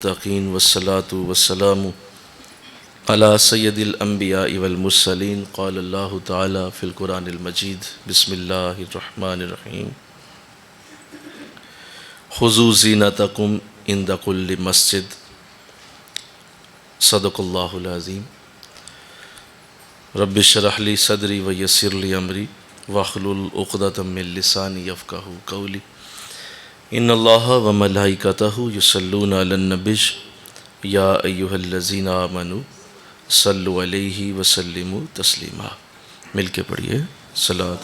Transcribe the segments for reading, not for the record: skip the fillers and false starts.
تقین والصلاة والسلام على سید الانبیاء والمرسلین قال اللہ تعالی فی القرآن المجید بسم اللہ الرحمن الرحیم خذوا زینتکم عند کل مسجد صدق اللہ العظیم رب اشرح لی صدری ویسر لی امری واحلل عقدۃ من لسانی یفقہوا قولی ان اللہ و ملائکتہ یصلون علی النبی یا ایہا الذین آمنوا صلوا علیہ وسلموا تسلیما۔ مل کے پڑھیے صلاۃ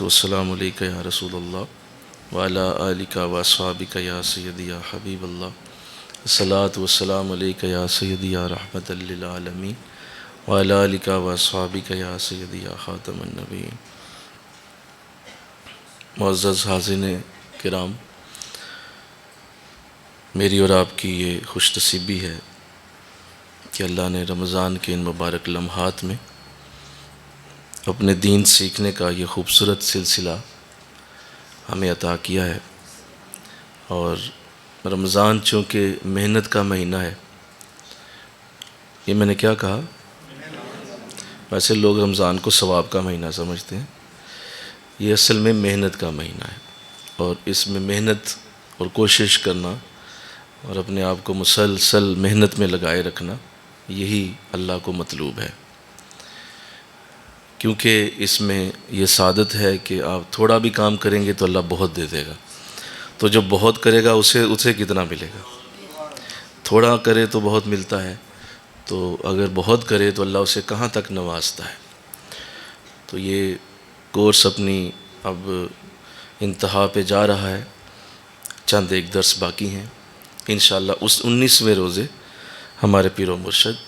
والسلام علیکہ یا رسول اللہ وعلی آلکہ واصحابکہ یا سیدی یا حبیب اللہ، صلاۃ والسلام علیکہ یا سیدی یا رحمۃ للعالمین وعلی آلکہ واصحابکہ یا سیدی یا خاتم النبیین۔ معزز حاضرین کرام، میری اور آپ کی یہ خوش نصیبی ہے کہ اللہ نے رمضان کے ان مبارک لمحات میں اپنے دین سیکھنے کا یہ خوبصورت سلسلہ ہمیں عطا کیا ہے۔ اور رمضان چونکہ محنت کا مہینہ ہے، یہ میں نے کیا کہا؟ ویسے لوگ رمضان کو ثواب کا مہینہ سمجھتے ہیں، یہ اصل میں محنت کا مہینہ ہے، اور اس میں محنت اور کوشش کرنا اور اپنے آپ کو مسلسل محنت میں لگائے رکھنا، یہی اللہ کو مطلوب ہے، کیونکہ اس میں یہ سعادت ہے کہ آپ تھوڑا بھی کام کریں گے تو اللہ بہت دے دے گا۔ تو جو بہت کرے گا اسے کتنا ملے گا؟ تھوڑا کرے تو بہت ملتا ہے، تو اگر بہت کرے تو اللہ اسے کہاں تک نوازتا ہے۔ تو یہ کورس اپنی اب انتہا پہ جا رہا ہے، چند ایک درس باقی ہیں۔ انشاءاللہ اس 19ویں روزے ہمارے پیر و مرشد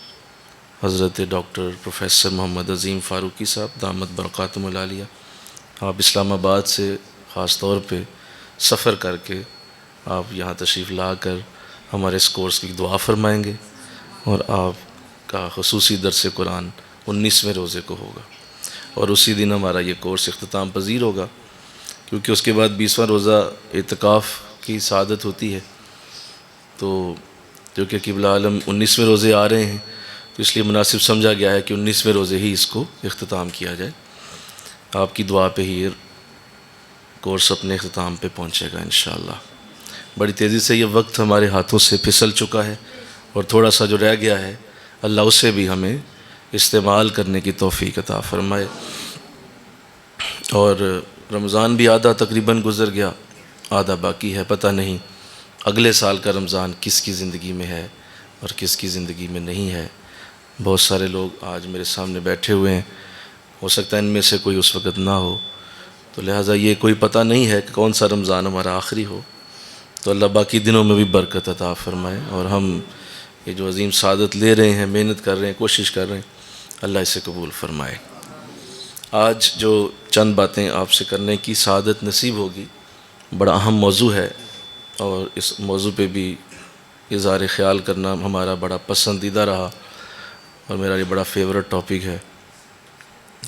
حضرت ڈاکٹر پروفیسر محمد عظیم فاروقی صاحب دامت برکاتہم العالیہ، آپ اسلام آباد سے خاص طور پہ سفر کر کے آپ یہاں تشریف لا کر ہمارے اس کورس کی دعا فرمائیں گے، اور آپ کا خصوصی درس قرآن 19ویں روزے کو ہوگا، اور اسی دن ہمارا یہ کورس اختتام پذیر ہوگا، کیونکہ اس کے بعد 20واں روزہ اعتکاف کی سعادت ہوتی ہے۔ تو جو کہ قبلہ عالم 19ویں روزے آ رہے ہیں، تو اس لیے مناسب سمجھا گیا ہے کہ 19ویں روزے ہی اس کو اختتام کیا جائے۔ آپ کی دعا پہ ہی یہ کورس اپنے اختتام پہ پہنچے گا انشاءاللہ۔ بڑی تیزی سے یہ وقت ہمارے ہاتھوں سے پھسل چکا ہے، اور تھوڑا سا جو رہ گیا ہے اللہ اسے بھی ہمیں استعمال کرنے کی توفیق عطا فرمائے۔ اور رمضان بھی آدھا تقریباً گزر گیا، آدھا باقی ہے، پتہ نہیں اگلے سال کا رمضان کس کی زندگی میں ہے اور کس کی زندگی میں نہیں ہے۔ بہت سارے لوگ آج میرے سامنے بیٹھے ہوئے ہیں، ہو سکتا ہے ان میں سے کوئی اس وقت نہ ہو، تو لہٰذا یہ کوئی پتہ نہیں ہے کہ کون سا رمضان ہمارا آخری ہو۔ تو اللہ باقی دنوں میں بھی برکت عطا فرمائے، اور ہم یہ جو عظیم سعادت لے رہے ہیں، محنت کر رہے ہیں، کوشش کر رہے ہیں، اللہ اسے قبول فرمائے۔ آج جو چند باتیں آپ سے کرنے کی سعادت نصیب ہوگی، بڑا اہم موضوع ہے، اور اس موضوع پہ بھی اظہار خیال کرنا ہمارا بڑا پسندیدہ رہا، اور میرا یہ بڑا فیورٹ ٹاپک ہے،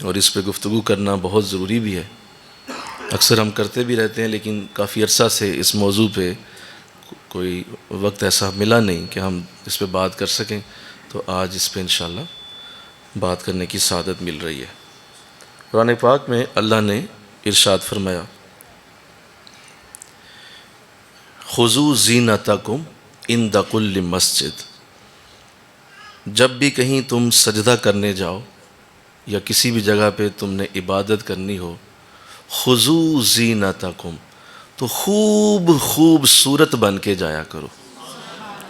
اور اس پہ گفتگو کرنا بہت ضروری بھی ہے۔ اکثر ہم کرتے بھی رہتے ہیں، لیکن کافی عرصہ سے اس موضوع پہ کوئی وقت ایسا ملا نہیں کہ ہم اس پہ بات کر سکیں، تو آج اس پہ انشاءاللہ بات کرنے کی سعادت مل رہی ہے۔ قرآن پاک میں اللہ نے ارشاد فرمایا، خذوا زینتکم عند کل مسجد، جب بھی کہیں تم سجدہ کرنے جاؤ یا کسی بھی جگہ پہ تم نے عبادت کرنی ہو، خذوا زینتکم، تو خوبصورت بن کے جایا کرو،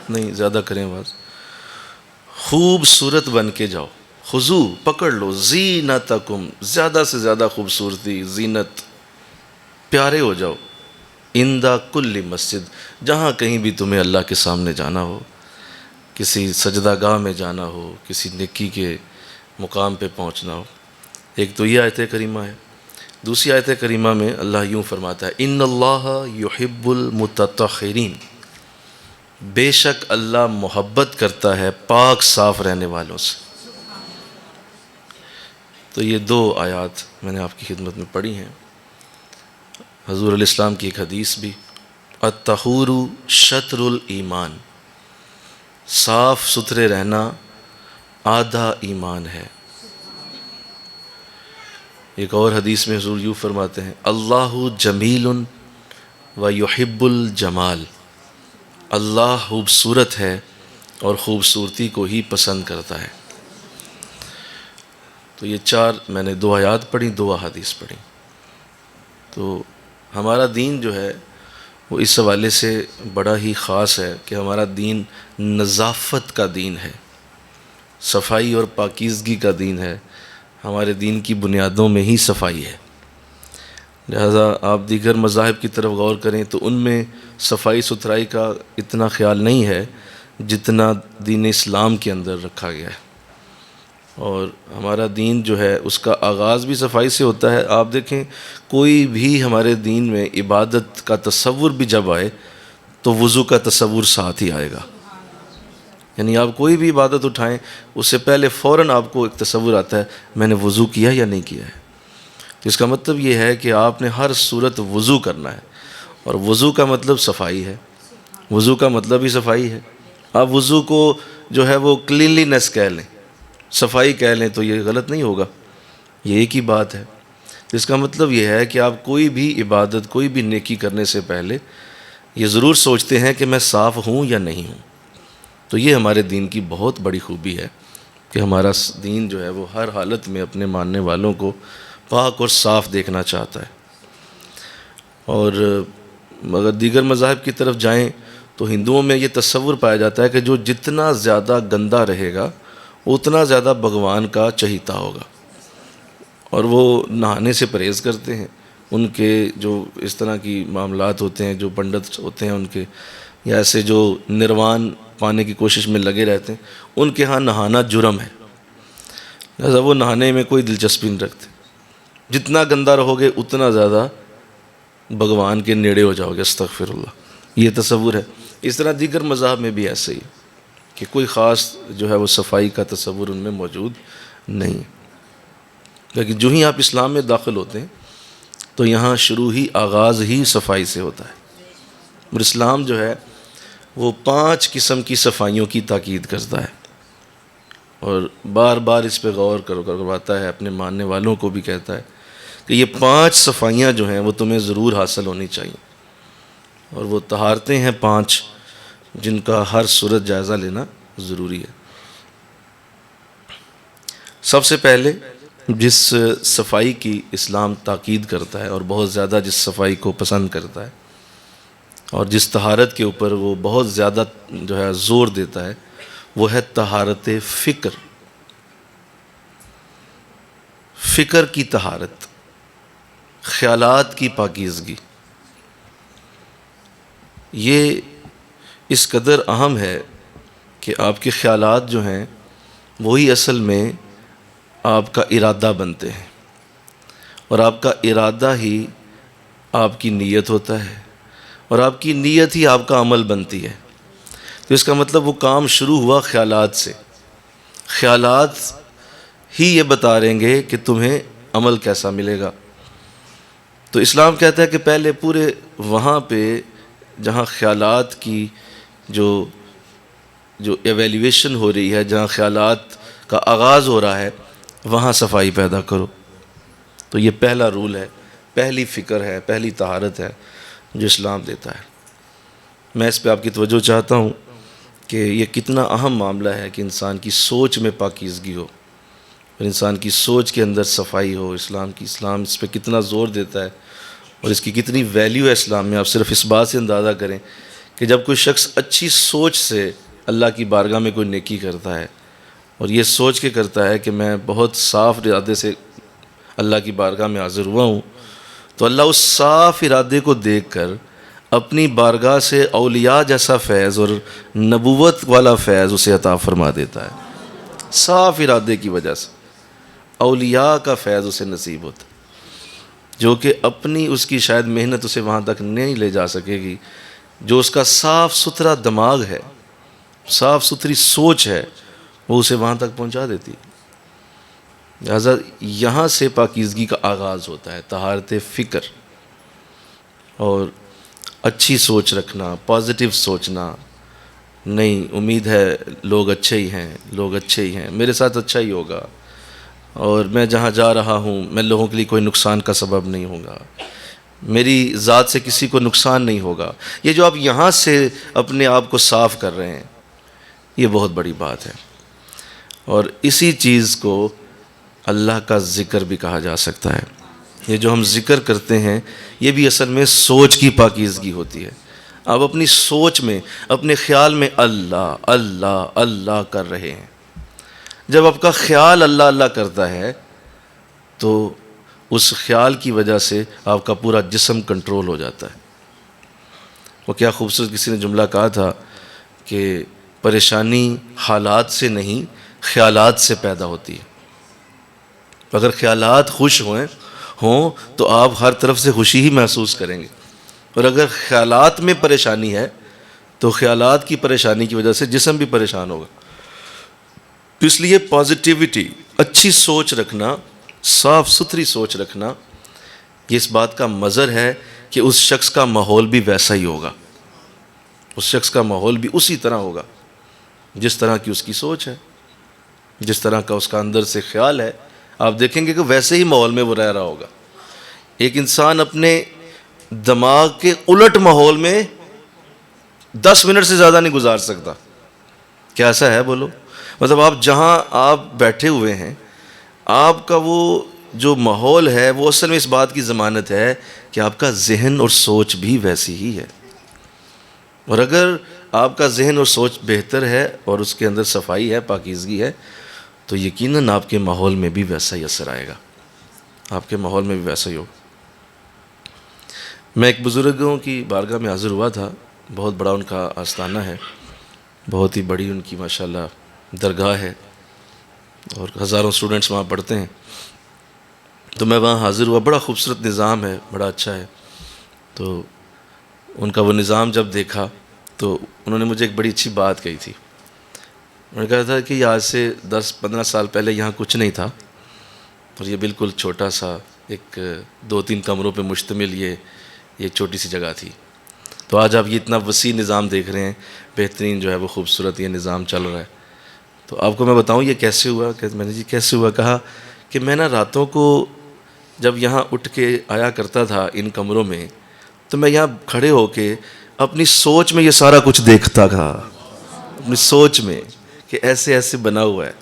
نہیں زیادہ کریں آواز، خوبصورت بن کے جاؤ، خضوع پکڑ لو، زینتکم زیادہ سے زیادہ خوبصورتی، زینت، پیارے ہو جاؤ، عند کل مسجد، جہاں کہیں بھی تمہیں اللہ کے سامنے جانا ہو، کسی سجدہ گاہ میں جانا ہو، کسی نیکی کے مقام پہ پہنچنا ہو۔ ایک تو یہ آیت کریمہ ہے۔ دوسری آیت کریمہ میں اللہ یوں فرماتا ہے، ان اللہ یحب المتطہرین، بے شک اللہ محبت کرتا ہے پاک صاف رہنے والوں سے۔ تو یہ دو آیات میں نے آپ کی خدمت میں پڑھی ہیں۔ حضور علیہ السلام کی ایک حدیث بھی الطہور شطر الایمان، صاف ستھرے رہنا آدھا ایمان ہے۔ ایک اور حدیث میں حضور یوں فرماتے ہیں، اللہ جمیل و یحب الجمال، اللہ خوبصورت ہے اور خوبصورتی کو ہی پسند کرتا ہے۔ تو یہ چار میں نے 2 آیات پڑھی، 2 احادیث پڑھی۔ تو ہمارا دین جو ہے وہ اس حوالے سے بڑا ہی خاص ہے کہ ہمارا دین نظافت کا دین ہے، صفائی اور پاکیزگی کا دین ہے۔ ہمارے دین کی بنیادوں میں ہی صفائی ہے، لہذا آپ دیگر مذاہب کی طرف غور کریں تو ان میں صفائی ستھرائی کا اتنا خیال نہیں ہے جتنا دین اسلام کے اندر رکھا گیا ہے۔ اور ہمارا دین جو ہے اس کا آغاز بھی صفائی سے ہوتا ہے۔ آپ دیکھیں کوئی بھی ہمارے دین میں عبادت کا تصور بھی جب آئے تو وضو کا تصور ساتھ ہی آئے گا۔ یعنی آپ کوئی بھی عبادت اٹھائیں اس سے پہلے فوراً آپ کو ایک تصور آتا ہے میں نے وضو کیا یا نہیں کیا ہے۔ تو اس کا مطلب یہ ہے کہ آپ نے ہر صورت وضو کرنا ہے، اور وضو کا مطلب صفائی ہے، وضو کا مطلب ہی صفائی ہے۔ آپ وضو کو جو ہے وہ کلینلینس کہہ لیں، صفائی کہہ لیں تو یہ غلط نہیں ہوگا، یہ ایک ہی بات ہے۔ اس کا مطلب یہ ہے کہ آپ کوئی بھی عبادت، کوئی بھی نیکی کرنے سے پہلے یہ ضرور سوچتے ہیں کہ میں صاف ہوں یا نہیں ہوں۔ تو یہ ہمارے دین کی بہت بڑی خوبی ہے کہ ہمارا دین جو ہے وہ ہر حالت میں اپنے ماننے والوں کو پاک اور صاف دیکھنا چاہتا ہے۔ اور اگر دیگر مذاہب کی طرف جائیں تو ہندوؤں میں یہ تصور پایا جاتا ہے کہ جو جتنا زیادہ گندا رہے گا اتنا زیادہ بھگوان کا چہیتا ہوگا، اور وہ نہانے سے پرہیز کرتے ہیں۔ ان کے جو اس طرح کی معاملات ہوتے ہیں، جو پنڈت ہوتے ہیں ان کے، یا ایسے جو نروان پانے کی کوشش میں لگے رہتے ہیں، ان کے ہاں نہانا جرم ہے، لہذا وہ نہانے میں کوئی دلچسپی نہیں رکھتے۔ جتنا گندا رہو گے اتنا زیادہ بھگوان کے نیڑے ہو جاؤ گے، استغفر اللہ، یہ تصور ہے۔ اس طرح دیگر مذاہب میں بھی ایسے ہی کہ کوئی خاص جو ہے وہ صفائی کا تصور ان میں موجود نہیں، لیکن جو ہی آپ اسلام میں داخل ہوتے ہیں تو یہاں شروع ہی آغاز ہی صفائی سے ہوتا ہے۔ اور اسلام جو ہے وہ 5 قسم کی صفائیوں کی تاکید کرتا ہے، اور بار بار اس پہ غور کرواتا ہے، اپنے ماننے والوں کو بھی کہتا ہے کہ یہ 5 صفائیاں جو ہیں وہ تمہیں ضرور حاصل ہونی چاہیے، اور وہ طہارتیں ہیں 5 جن کا ہر صورت جائزہ لینا ضروری ہے۔ سب سے پہلے جس صفائی کی اسلام تاکید کرتا ہے اور بہت زیادہ جس صفائی کو پسند کرتا ہے اور جس طہارت کے اوپر وہ بہت زیادہ جو ہے زور دیتا ہے، وہ ہے طہارت فکر، فکر کی طہارت، خیالات کی پاکیزگی۔ یہ اس قدر اہم ہے کہ آپ کے خیالات جو ہیں وہی اصل میں آپ کا ارادہ بنتے ہیں، اور آپ کا ارادہ ہی آپ کی نیت ہوتا ہے، اور آپ کی نیت ہی آپ کا عمل بنتی ہے۔ تو اس کا مطلب وہ کام شروع ہوا خیالات سے، خیالات ہی یہ بتا رہیں گے کہ تمہیں عمل کیسا ملے گا۔ تو اسلام کہتا ہے کہ پہلے پورے وہاں پہ جہاں خیالات کی جو ایویلیویشن ہو رہی ہے، جہاں خیالات کا آغاز ہو رہا ہے، وہاں صفائی پیدا کرو۔ تو یہ پہلا رول ہے، پہلی فکر ہے، پہلی طہارت ہے جو اسلام دیتا ہے۔ میں اس پہ آپ کی توجہ چاہتا ہوں کہ یہ کتنا اہم معاملہ ہے کہ انسان کی سوچ میں پاکیزگی ہو اور انسان کی سوچ کے اندر صفائی ہو۔ اسلام اس پہ کتنا زور دیتا ہے اور اس کی کتنی ویلیو ہے اسلام میں۔ آپ صرف اس بات سے اندازہ کریں کہ جب کوئی شخص اچھی سوچ سے اللہ کی بارگاہ میں کوئی نیکی کرتا ہے اور یہ سوچ کے کرتا ہے کہ میں بہت صاف ارادے سے اللہ کی بارگاہ میں حاضر ہوا ہوں، تو اللہ اس صاف ارادے کو دیکھ کر اپنی بارگاہ سے اولیاء جیسا فیض اور نبوت والا فیض اسے عطا فرما دیتا ہے۔ صاف ارادے کی وجہ سے اولیاء کا فیض اسے نصیب ہوتا ہے، جو کہ اپنی اس کی شاید محنت اسے وہاں تک نہیں لے جا سکے گی۔ جو اس کا صاف ستھرا دماغ ہے، صاف ستھری سوچ ہے، وہ اسے وہاں تک پہنچا دیتی ہے۔ لہٰذا یہاں سے پاکیزگی کا آغاز ہوتا ہے، طہارت فکر۔ اور اچھی سوچ رکھنا، پازیٹیو سوچنا، نہیں امید ہے لوگ اچھے ہی ہیں، لوگ اچھے ہی ہیں، میرے ساتھ اچھا ہی ہوگا، اور میں جہاں جا رہا ہوں میں لوگوں کے لیے کوئی نقصان کا سبب نہیں ہوں گا، میری ذات سے کسی کو نقصان نہیں ہوگا. یہ جو آپ یہاں سے اپنے آپ کو صاف کر رہے ہیں یہ بہت بڑی بات ہے. اور اسی چیز کو اللہ کا ذکر بھی کہا جا سکتا ہے. یہ جو ہم ذکر کرتے ہیں یہ بھی اصل میں سوچ کی پاکیزگی ہوتی ہے. آپ اپنی سوچ میں، اپنے خیال میں اللہ اللہ اللہ کر رہے ہیں. جب آپ کا خیال اللہ اللہ کرتا ہے تو اس خیال کی وجہ سے آپ کا پورا جسم کنٹرول ہو جاتا ہے. وہ کیا خوبصورت کسی نے جملہ کہا تھا کہ پریشانی حالات سے نہیں خیالات سے پیدا ہوتی ہے. اگر خیالات خوش ہوں تو آپ ہر طرف سے خوشی ہی محسوس کریں گے، اور اگر خیالات میں پریشانی ہے تو خیالات کی پریشانی کی وجہ سے جسم بھی پریشان ہوگا. تو اس لیے پازیٹیوٹی، اچھی سوچ رکھنا، صاف ستھری سوچ رکھنا، یہ اس بات کا مظہر ہے کہ اس شخص کا ماحول بھی ویسا ہی ہوگا. اس شخص کا ماحول بھی اسی طرح ہوگا جس طرح کی اس کی سوچ ہے، جس طرح کا اس کا اندر سے خیال ہے. آپ دیکھیں گے کہ ویسے ہی ماحول میں وہ رہ رہا ہوگا. ایک انسان اپنے دماغ کے الٹ ماحول میں 10 منٹ سے زیادہ نہیں گزار سکتا. کیا ایسا ہے بولو؟ مطلب آپ جہاں آپ بیٹھے ہوئے ہیں، آپ کا وہ جو ماحول ہے وہ اصل میں اس بات کی ضمانت ہے کہ آپ کا ذہن اور سوچ بھی ویسی ہی ہے. اور اگر آپ کا ذہن اور سوچ بہتر ہے اور اس کے اندر صفائی ہے، پاکیزگی ہے، تو یقیناً آپ کے ماحول میں بھی ویسا ہی اثر آئے گا، آپ کے ماحول میں بھی ویسا ہی ہوگا. میں ایک بزرگوں کی بارگاہ میں حاضر ہوا تھا. بہت بڑا ان کا آستانہ ہے، بہت ہی بڑی ان کی ماشاءاللہ درگاہ ہے، اور ہزاروں اسٹوڈنٹس وہاں پڑھتے ہیں. تو میں وہاں حاضر ہوا. بڑا خوبصورت نظام ہے، بڑا اچھا ہے. تو ان کا وہ نظام جب دیکھا تو انہوں نے مجھے ایک بڑی اچھی بات کہی تھی. انہوں نے کہا تھا کہ یہ آج سے 10-15 سال پہلے یہاں کچھ نہیں تھا، اور یہ بالکل چھوٹا سا ایک 2-3 کمروں پہ مشتمل یہ ایک چھوٹی سی جگہ تھی. تو آج آپ یہ اتنا وسیع نظام دیکھ رہے ہیں، بہترین جو ہے وہ خوبصورت یہ نظام چل رہا ہے. تو آپ کو میں بتاؤں یہ کیسے ہوا؟ کہ میں نے جی کیسے ہوا؟ کہا کہ میں نا راتوں کو جب یہاں اٹھ کے آیا کرتا تھا ان کمروں میں، تو میں یہاں کھڑے ہو کے اپنی سوچ میں یہ سارا کچھ دیکھتا تھا، اپنی سوچ میں کہ ایسے ایسے بنا ہوا ہے.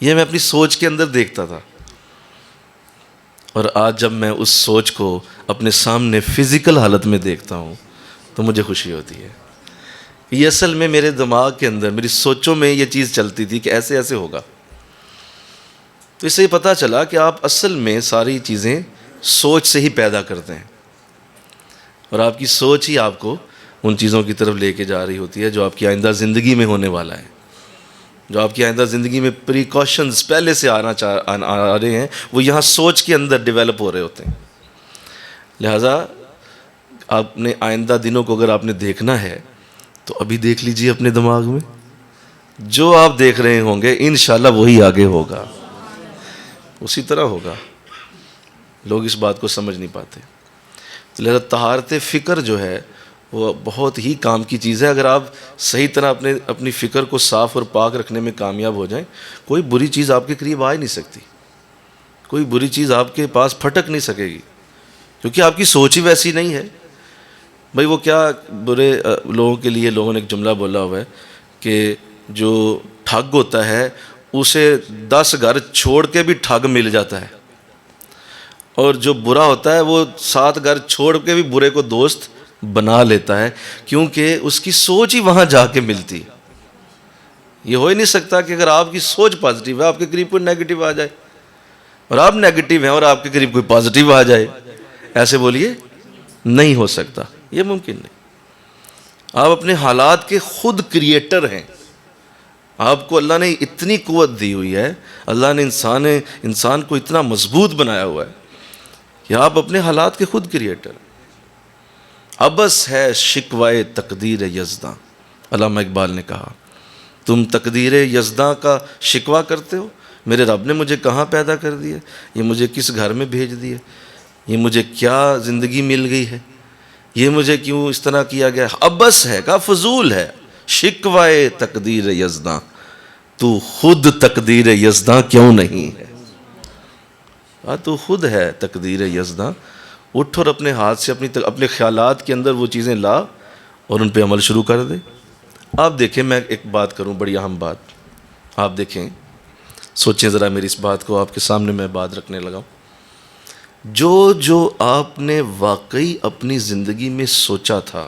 یہ میں اپنی سوچ کے اندر دیکھتا تھا. اور آج جب میں اس سوچ کو اپنے سامنے فزیکل حالت میں دیکھتا ہوں تو مجھے خوشی ہوتی ہے. یہ اصل میں میرے دماغ کے اندر، میری سوچوں میں یہ چیز چلتی تھی کہ ایسے ایسے ہوگا. تو اس سے یہ پتہ چلا کہ آپ اصل میں ساری چیزیں سوچ سے ہی پیدا کرتے ہیں، اور آپ کی سوچ ہی آپ کو ان چیزوں کی طرف لے کے جا رہی ہوتی ہے جو آپ کی آئندہ زندگی میں ہونے والا ہے، جو آپ کی آئندہ زندگی میں پریکاشنز پہلے سے آ رہے ہیں، وہ یہاں سوچ کے اندر ڈیولپ ہو رہے ہوتے ہیں. لہٰذا آپ نے آئندہ دنوں کو اگر آپ نے دیکھنا ہے تو ابھی دیکھ لیجئے اپنے دماغ میں جو آپ دیکھ رہے ہوں گے انشاءاللہ وہی آگے ہوگا، اسی طرح ہوگا. لوگ اس بات کو سمجھ نہیں پاتے. لہذا طہارت فکر جو ہے وہ بہت ہی کام کی چیز ہے. اگر آپ صحیح طرح اپنی فکر کو صاف اور پاک رکھنے میں کامیاب ہو جائیں، کوئی بری چیز آپ کے قریب آ ہی نہیں سکتی، کوئی بری چیز آپ کے پاس پھٹک نہیں سکے گی، کیونکہ آپ کی سوچ ہی ویسی نہیں ہے. بھائی وہ کیا برے لوگوں کے لیے لوگوں نے ایک جملہ بولا ہوا ہے کہ جو ٹھگ ہوتا ہے اسے 10 گھر چھوڑ کے بھی ٹھگ مل جاتا ہے، اور جو برا ہوتا ہے وہ 7 گھر چھوڑ کے بھی برے کو دوست بنا لیتا ہے، کیونکہ اس کی سوچ ہی وہاں جا کے ملتی. یہ ہو ہی نہیں سکتا کہ اگر آپ کی سوچ پازیٹیو ہے آپ کے قریب کوئی نیگیٹو آ جائے، اور آپ نیگیٹو ہیں اور آپ کے قریب کوئی پازیٹیو آ جائے. ایسے بولیے نہیں ہو سکتا، یہ ممکن نہیں. آپ اپنے حالات کے خود کریٹر ہیں. آپ کو اللہ نے اتنی قوت دی ہوئی ہے، اللہ نے انسان کو اتنا مضبوط بنایا ہوا ہے کہ آپ اپنے حالات کے خود کریٹر. ابس ہے شکوائے تقدیر یزداں، علامہ اقبال نے کہا تم تقدیر یزداں کا شکوہ کرتے ہو، میرے رب نے مجھے کہاں پیدا کر دیا، یہ مجھے کس گھر میں بھیج دیا، یہ مجھے کیا زندگی مل گئی ہے، یہ مجھے کیوں اس طرح کیا گیا، ابس ہے، کہا فضول ہے، شکوائے تقدیر یزداں، تو خود تقدیر یزداں کیوں نہیں ہے؟ تو خود ہے تقدیر یزداں، اٹھ اور اپنے ہاتھ سے اپنے خیالات کے اندر وہ چیزیں لا اور ان پہ عمل شروع کر دے۔ آپ دیکھیں، میں ایک بات کروں، بڑی اہم بات، آپ دیکھیں، سوچیں ذرا میری اس بات کو، آپ کے سامنے میں بات رکھنے لگا ہوں۔ جو آپ نے واقعی اپنی زندگی میں سوچا تھا،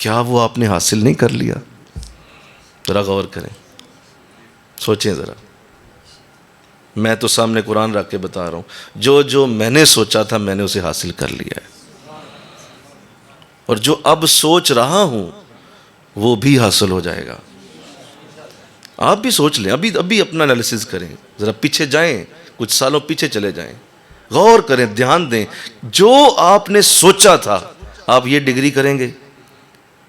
کیا وہ آپ نے حاصل نہیں کر لیا؟ ذرا غور کریں، سوچیں ذرا۔ میں تو سامنے قرآن رکھ کے بتا رہا ہوں، جو میں نے سوچا تھا میں نے اسے حاصل کر لیا ہے، اور جو اب سوچ رہا ہوں وہ بھی حاصل ہو جائے گا۔ آپ بھی سوچ لیں، ابھی اپنا انالیسز کریں، ذرا پیچھے جائیں، کچھ سالوں پیچھے چلے جائیں، غور کریں، دھیان دیں، جو آپ نے سوچا تھا آپ یہ ڈگری کریں گے،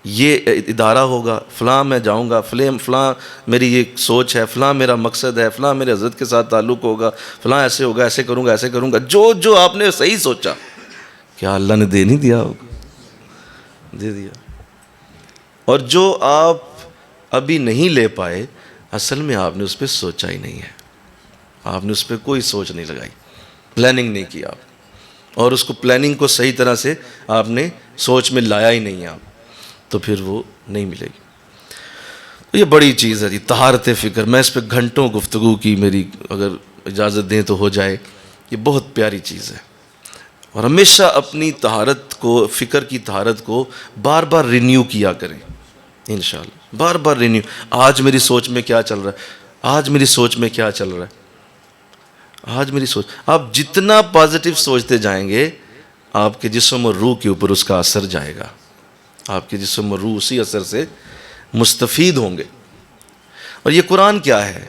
یہ ادارہ ہوگا، فلاں میں جاؤں گا، فلاں میری یہ سوچ ہے، فلاں میرا مقصد ہے، فلاں میرے حضرت کے ساتھ تعلق ہوگا، فلاں ایسے ہوگا، ایسے کروں گا، ایسے کروں گا، جو آپ نے صحیح سوچا، کیا اللہ نے دے نہیں دیا ہوگا؟ دے دیا۔ اور جو آپ ابھی نہیں لے پائے، اصل میں آپ نے اس پہ سوچا ہی نہیں ہے، آپ نے اس پہ کوئی سوچ نہیں لگائی، پلاننگ نہیں کی آپ، اور اس کو پلاننگ کو صحیح طرح سے آپ نے سوچ میں لایا ہی نہیں ہے آپ، تو پھر وہ نہیں ملے گی۔ یہ بڑی چیز ہے جی، طہارت فکر، میں اس پہ گھنٹوں گفتگو کی میری اگر اجازت دیں تو ہو جائے، یہ بہت پیاری چیز ہے، اور ہمیشہ اپنی طہارت کو، فکر کی طہارت کو بار بار رینیو کیا کریں، انشاءاللہ بار بار رینیو۔ آج میری سوچ میں کیا چل رہا ہے، آج میری سوچ میں کیا چل رہا ہے، آج میری سوچ، آپ جتنا پازیٹیو سوچتے جائیں گے آپ کے جسم اور روح کے اوپر اس کا اثر جائے گا، آپ کے جسم اور روح اسی اثر سے مستفید ہوں گے۔ اور یہ قرآن کیا ہے؟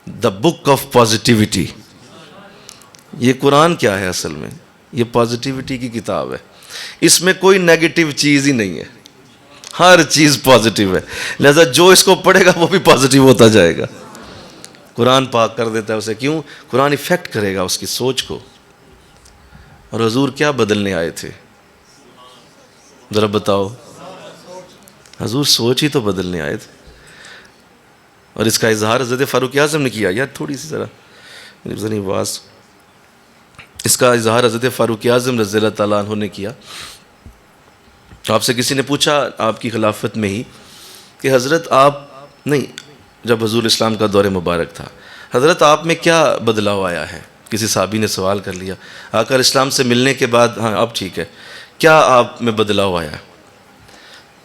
دا بک آف پازیٹیوٹی۔ یہ قرآن کیا ہے اصل میں؟ یہ پازیٹیوٹی کی کتاب ہے، اس میں کوئی نیگیٹو چیز ہی نہیں ہے، ہر چیز پازیٹیو ہے، لہذا جو اس کو پڑھے گا وہ بھی پازیٹیو ہوتا جائے گا۔ قرآن پاک کر دیتا ہے اسے، کیوں؟ قرآن افیکٹ کرے گا اس کی سوچ کو۔ اور حضور کیا بدلنے آئے تھے؟ ذرا بتاؤ، حضور سوچ ہی تو بدلنے آئے تھے، اور اس کا اظہار حضرت فاروق اعظم نے کیا۔ یار تھوڑی سی ذرا میری آواز، اس کا اظہار حضرت فاروق اعظم رضی اللہ تعالیٰ عنہ نے کیا۔ آپ سے کسی نے پوچھا آپ کی خلافت میں ہی کہ حضرت آپ نہیں، جب حضور اسلام کا دور مبارک تھا، حضرت آپ میں کیا بدلاؤ آیا ہے؟ کسی صحابی نے سوال کر لیا آ کر اسلام سے ملنے کے بعد، ہاں اب ٹھیک ہے، کیا آپ میں بدلاؤ آیا؟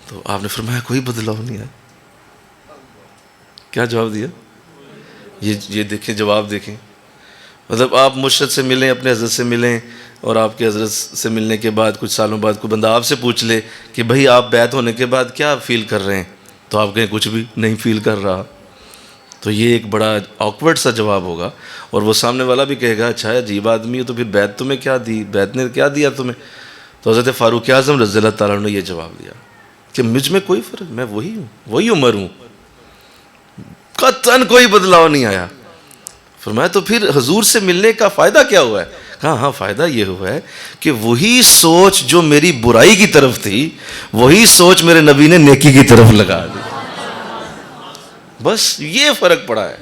تو آپ نے فرمایا کوئی بدلاؤ نہیں آیا۔ کیا جواب دیا؟ یہ دیکھیں، جواب دیکھیں، مطلب آپ مرشد سے ملیں، اپنے حضرت سے ملیں، اور آپ کے حضرت سے ملنے کے بعد کچھ سالوں بعد کوئی بندہ آپ سے پوچھ لے کہ بھائی آپ بیعت ہونے کے بعد کیا فیل کر رہے ہیں، تو آپ کہیں کچھ بھی نہیں فیل کر رہا، تو یہ ایک بڑا آکورڈ سا جواب ہوگا، اور وہ سامنے والا بھی کہے گا اچھا عجیب آدمی ہے، تو پھر بیعت تمہیں کیا دی، بیعت نے کیا دیا تمہیں؟ تو حضرت فاروق اعظم رضی اللہ تعالیٰ نے یہ جواب دیا کہ مجھ میں کوئی فرق، میں وہی ہوں، وہی عمر ہوں، قطعاً کوئی بدلاؤ نہیں آیا۔ فرمایا تو پھر حضور سے ملنے کا فائدہ کیا ہوا ہے؟ کہا ہاں فائدہ یہ ہوا ہے کہ وہی سوچ جو میری برائی کی طرف تھی، وہی سوچ میرے نبی نے نیکی کی طرف لگا دی، بس یہ فرق پڑا ہے،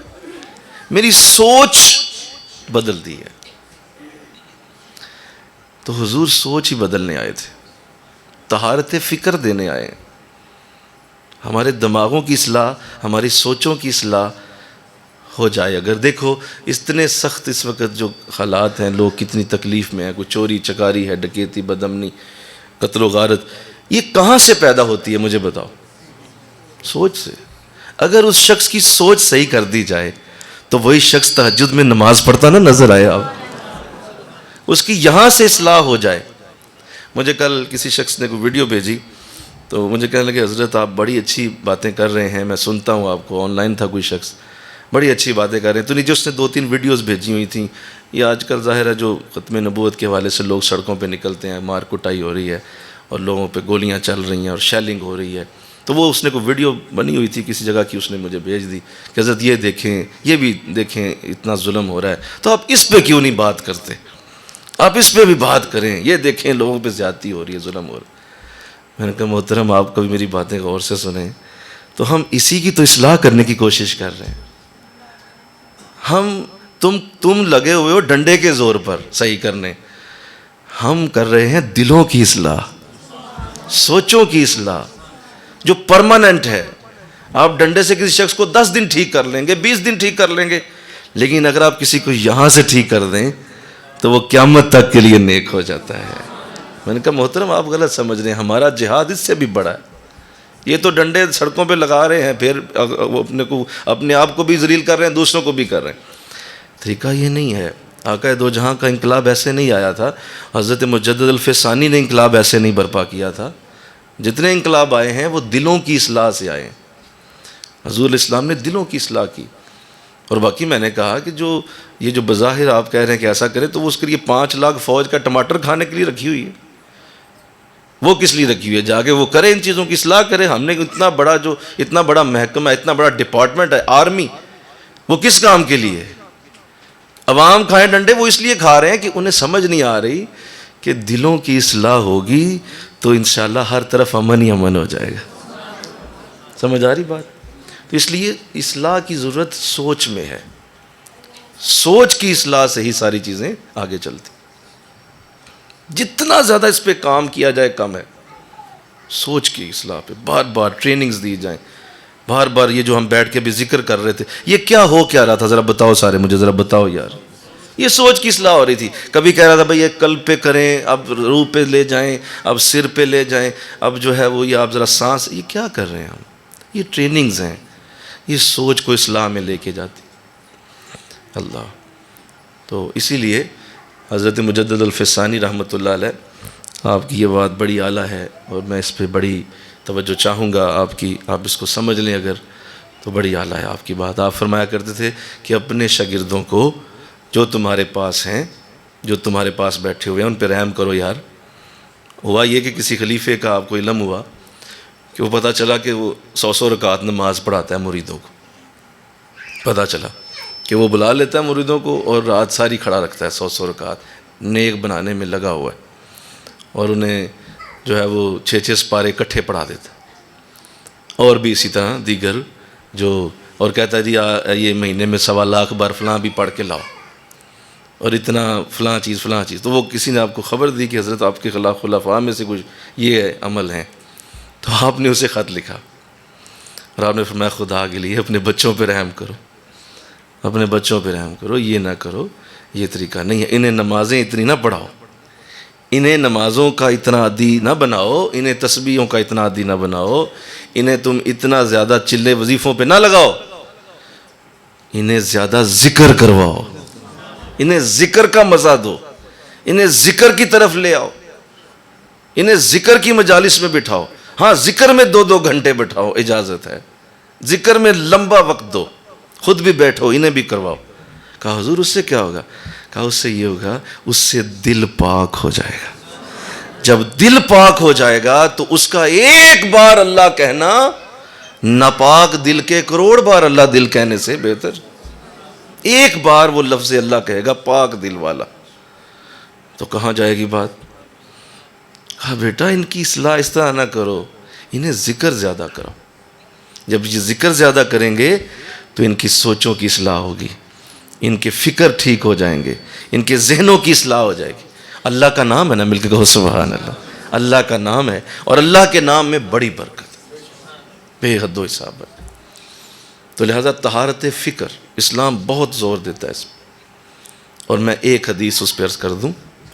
میری سوچ بدل دی ہے۔ تو حضور سوچ ہی بدلنے آئے تھے، طہارت فکر دینے آئے، ہمارے دماغوں کی اصلاح، ہماری سوچوں کی اصلاح ہو جائے۔ اگر دیکھو اتنے سخت اس وقت جو حالات ہیں، لوگ کتنی تکلیف میں ہیں، کوئی چوری چکاری ہے، ڈکیتی، بدامنی، قتل و غارت، یہ کہاں سے پیدا ہوتی ہے مجھے بتاؤ؟ سوچ سے۔ اگر اس شخص کی سوچ صحیح کر دی جائے تو وہی شخص تہجد میں نماز پڑھتا نہ نظر آئے، آپ اس کی یہاں سے اصلاح ہو جائے۔ مجھے کل کسی شخص نے کوئی ویڈیو بھیجی تو مجھے کہنے لگے حضرت آپ بڑی اچھی باتیں کر رہے ہیں، میں سنتا ہوں آپ کو، آن لائن تھا کوئی شخص، بڑی اچھی باتیں کر رہے ہیں۔ تو نیچے اس نے 2-3 ویڈیوز بھیجی ہوئی تھیں، یہ آج کل ظاہر ہے جو ختم نبوت کے حوالے سے لوگ سڑکوں پہ نکلتے ہیں، مار کٹائی ہو رہی ہے اور لوگوں پہ گولیاں چل رہی ہیں اور شیلنگ ہو رہی ہے، تو وہ اس نے کوئی ویڈیو بنی ہوئی تھی کسی جگہ کی، اس نے مجھے بھیج دی کہ حضرت یہ دیکھیں، یہ بھی دیکھیں، اتنا ظلم ہو رہا ہے، تو آپ اس پہ کیوں نہیں بات کرتے؟ آپ اس پہ بھی بات کریں، یہ دیکھیں لوگوں پہ زیادتی ہو رہی ہے، ظلم ہو رہا ہے۔ میں نے کہا محترم آپ کبھی میری باتیں غور سے سنیں تو ہم اسی کی تو اصلاح کرنے کی کوشش کر رہے ہیں. تم لگے ہوئے ہو ڈنڈے کے زور پر صحیح کرنے، ہم کر رہے ہیں دلوں کی اصلاح، سوچوں کی اصلاح جو پرماننٹ ہے. آپ ڈنڈے سے کسی شخص کو 10 دن ٹھیک کر لیں گے، 20 دن ٹھیک کر لیں گے، لیکن اگر آپ کسی کو یہاں سے ٹھیک کر دیں تو وہ قیامت تک کے لیے نیک ہو جاتا ہے. میں نے کہا محترم آپ غلط سمجھ رہے ہیں، ہمارا جہاد اس سے بھی بڑا ہے. یہ تو ڈنڈے سڑکوں پہ لگا رہے ہیں، پھر اپنے آپ کو بھی ذلیل کر رہے ہیں، دوسروں کو بھی کر رہے ہیں. طریقہ یہ نہیں ہے. آقا دو جہاں کا انقلاب ایسے نہیں آیا تھا، حضرت مجدد الفسانی نے انقلاب ایسے نہیں برپا کیا تھا. جتنے انقلاب آئے ہیں وہ دلوں کی اصلاح سے آئے ہیں. حضور اسلام نے دلوں کی اصلاح کی. اور باقی میں نے کہا کہ یہ جو بظاہر آپ کہہ رہے ہیں کہ ایسا کرے، تو وہ اس کے لیے 5 لاکھ فوج کا ٹماٹر کھانے کے لیے رکھی ہوئی ہے. وہ کس لیے رکھی ہوئی ہے؟ جا کے وہ کرے، ان چیزوں کی اصلاح کرے. ہم نے اتنا بڑا محکمہ، اتنا بڑا ڈپارٹمنٹ ہے آرمی، وہ کس کام کے لیے ہے؟ عوام کھائیں ڈنڈے، وہ اس لیے کھا رہے ہیں کہ انہیں سمجھ نہیں آ رہی کہ دلوں کی اصلاح ہوگی تو انشاءاللہ ہر طرف امن ہی امن ہو جائے گا. سمجھ آ رہی بات؟ تو اس لیے اصلاح کی ضرورت سوچ میں ہے. سوچ کی اصلاح سے ہی ساری چیزیں آگے چلتی. جتنا زیادہ اس پہ کام کیا جائے کم ہے. سوچ کی اصلاح پہ بار بار ٹریننگز دی جائیں. بار بار یہ جو ہم بیٹھ کے بھی ذکر کر رہے تھے، یہ کیا ہو کیا رہا تھا؟ ذرا بتاؤ سارے، مجھے ذرا بتاؤ یار. یہ سوچ کی اصلاح ہو رہی تھی. کبھی کہہ رہا تھا بھائی یہ قلب پہ کریں، اب روح پہ لے جائیں، اب سر پہ لے جائیں، اب جو ہے وہ یہ آپ ذرا سانس. یہ کیا کر رہے ہیں ہم؟ یہ ٹریننگز ہیں، یہ سوچ کو اصلاح میں لے کے جاتی اللہ. تو اسی لیے حضرت مجدد الفسانی رحمۃ اللہ علیہ، آپ کی یہ بات بڑی اعلیٰ ہے اور میں اس پہ بڑی توجہ چاہوں گا آپ کی. آپ اس کو سمجھ لیں اگر تو بڑی اعلیٰ ہے آپ کی بات. آپ فرمایا کرتے تھے کہ اپنے شاگردوں کو جو تمہارے پاس ہیں، جو تمہارے پاس بیٹھے ہوئے ہیں، ان پہ رحم کرو یار. ہوا یہ کہ کسی خلیفے کا آپ کو علم ہوا کہ وہ پتہ چلا کہ وہ 100 رکعت نماز پڑھاتا ہے مریدوں کو. پتہ چلا کہ وہ بلا لیتا ہے مریدوں کو اور رات ساری کھڑا رکھتا ہے 100 رکعت نیک بنانے میں لگا ہوا ہے، اور انہیں جو ہے وہ 6 سپارے اکٹھے پڑھا دیتا ہے. اور بھی اسی طرح دیگر اور کہتا ہے جی یہ مہینے میں 1.25 لاکھ بار فلاں بھی پڑھ کے لاؤ، اور اتنا فلاں چیز. تو وہ کسی نے آپ کو خبر دی کہ حضرت آپ کے خلاف خلفاء میں سے کچھ یہ عمل ہیں، تو آپ نے اسے خط لکھا اور آپ نے فرمایا خدا کے لیے اپنے بچوں پہ رحم کرو، اپنے بچوں پہ رحم کرو، یہ نہ کرو، یہ طریقہ نہیں ہے. انہیں نمازیں اتنی نہ پڑھاؤ، انہیں نمازوں کا اتنا عادی نہ بناؤ، انہیں تسبیحوں کا اتنا عادی نہ بناؤ، انہیں تم اتنا زیادہ چلے وظیفوں پہ نہ لگاؤ، انہیں زیادہ ذکر کرواؤ، انہیں ذکر کا مزہ دو، انہیں ذکر کی طرف لے آؤ، انہیں ذکر کی مجالس میں بٹھاؤ. ہاں ذکر میں 2 گھنٹے بٹھاؤ، اجازت ہے. ذکر میں لمبا وقت دو، خود بھی بیٹھو، انہیں بھی کرواؤ. کہا حضور اس سے کیا ہوگا؟ کہا اس سے یہ ہوگا، اس سے دل پاک ہو جائے گا. جب دل پاک ہو جائے گا تو اس کا ایک بار اللہ کہنا ناپاک دل کے 1,000,000 بار اللہ دل کہنے سے بہتر. ایک بار وہ لفظ اللہ کہے گا پاک دل والا. تو کہاں جائے گی بات؟ کہا بیٹا ان کی اصلاح اس طرح نہ کرو، انہیں ذکر زیادہ کرو. جب یہ ذکر زیادہ کریں گے تو ان کی سوچوں کی اصلاح ہوگی، ان کے فکر ٹھیک ہو جائیں گے، ان کے ذہنوں کی اصلاح ہو جائے گی. اللہ کا نام ہے نا، مل کے کہو سبحان اللہ. اللہ کا نام ہے اور اللہ کے نام میں بڑی برکت، بے حد و حساب ہے. تو لہذا طہارت فکر اسلام بہت زور دیتا ہے اس میں. اور میں ایک حدیث اس پہ عرض کر دوں.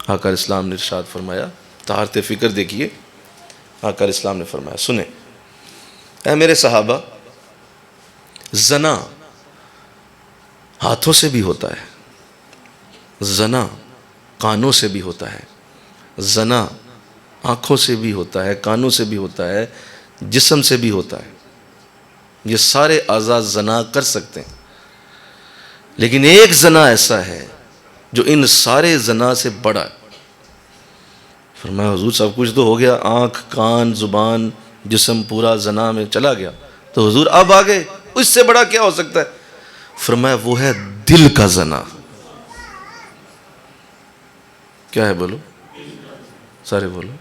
آقا اسلام نے ارشاد فرمایا، طہارت فکر دیکھیے. آقا اسلام نے فرمایا، سنیں اے میرے صحابہ، زنا ہاتھوں سے بھی ہوتا ہے، زنا کانوں سے بھی ہوتا ہے، زنا آنکھوں سے بھی ہوتا ہے، کانوں سے بھی ہوتا ہے، جسم سے بھی ہوتا ہے. یہ سارے اعضاء زنا کر سکتے ہیں، لیکن ایک زنا ایسا ہے جو ان سارے زنا سے بڑا ہے. فرمایا حضور سب کچھ تو ہو گیا، آنکھ کان زبان جسم پورا زنا میں چلا گیا، تو حضور اب آگے اس سے بڑا کیا ہو سکتا ہے؟ فرمایا وہ ہے دل کا زنا. کیا ہے بولو، سارے بولو.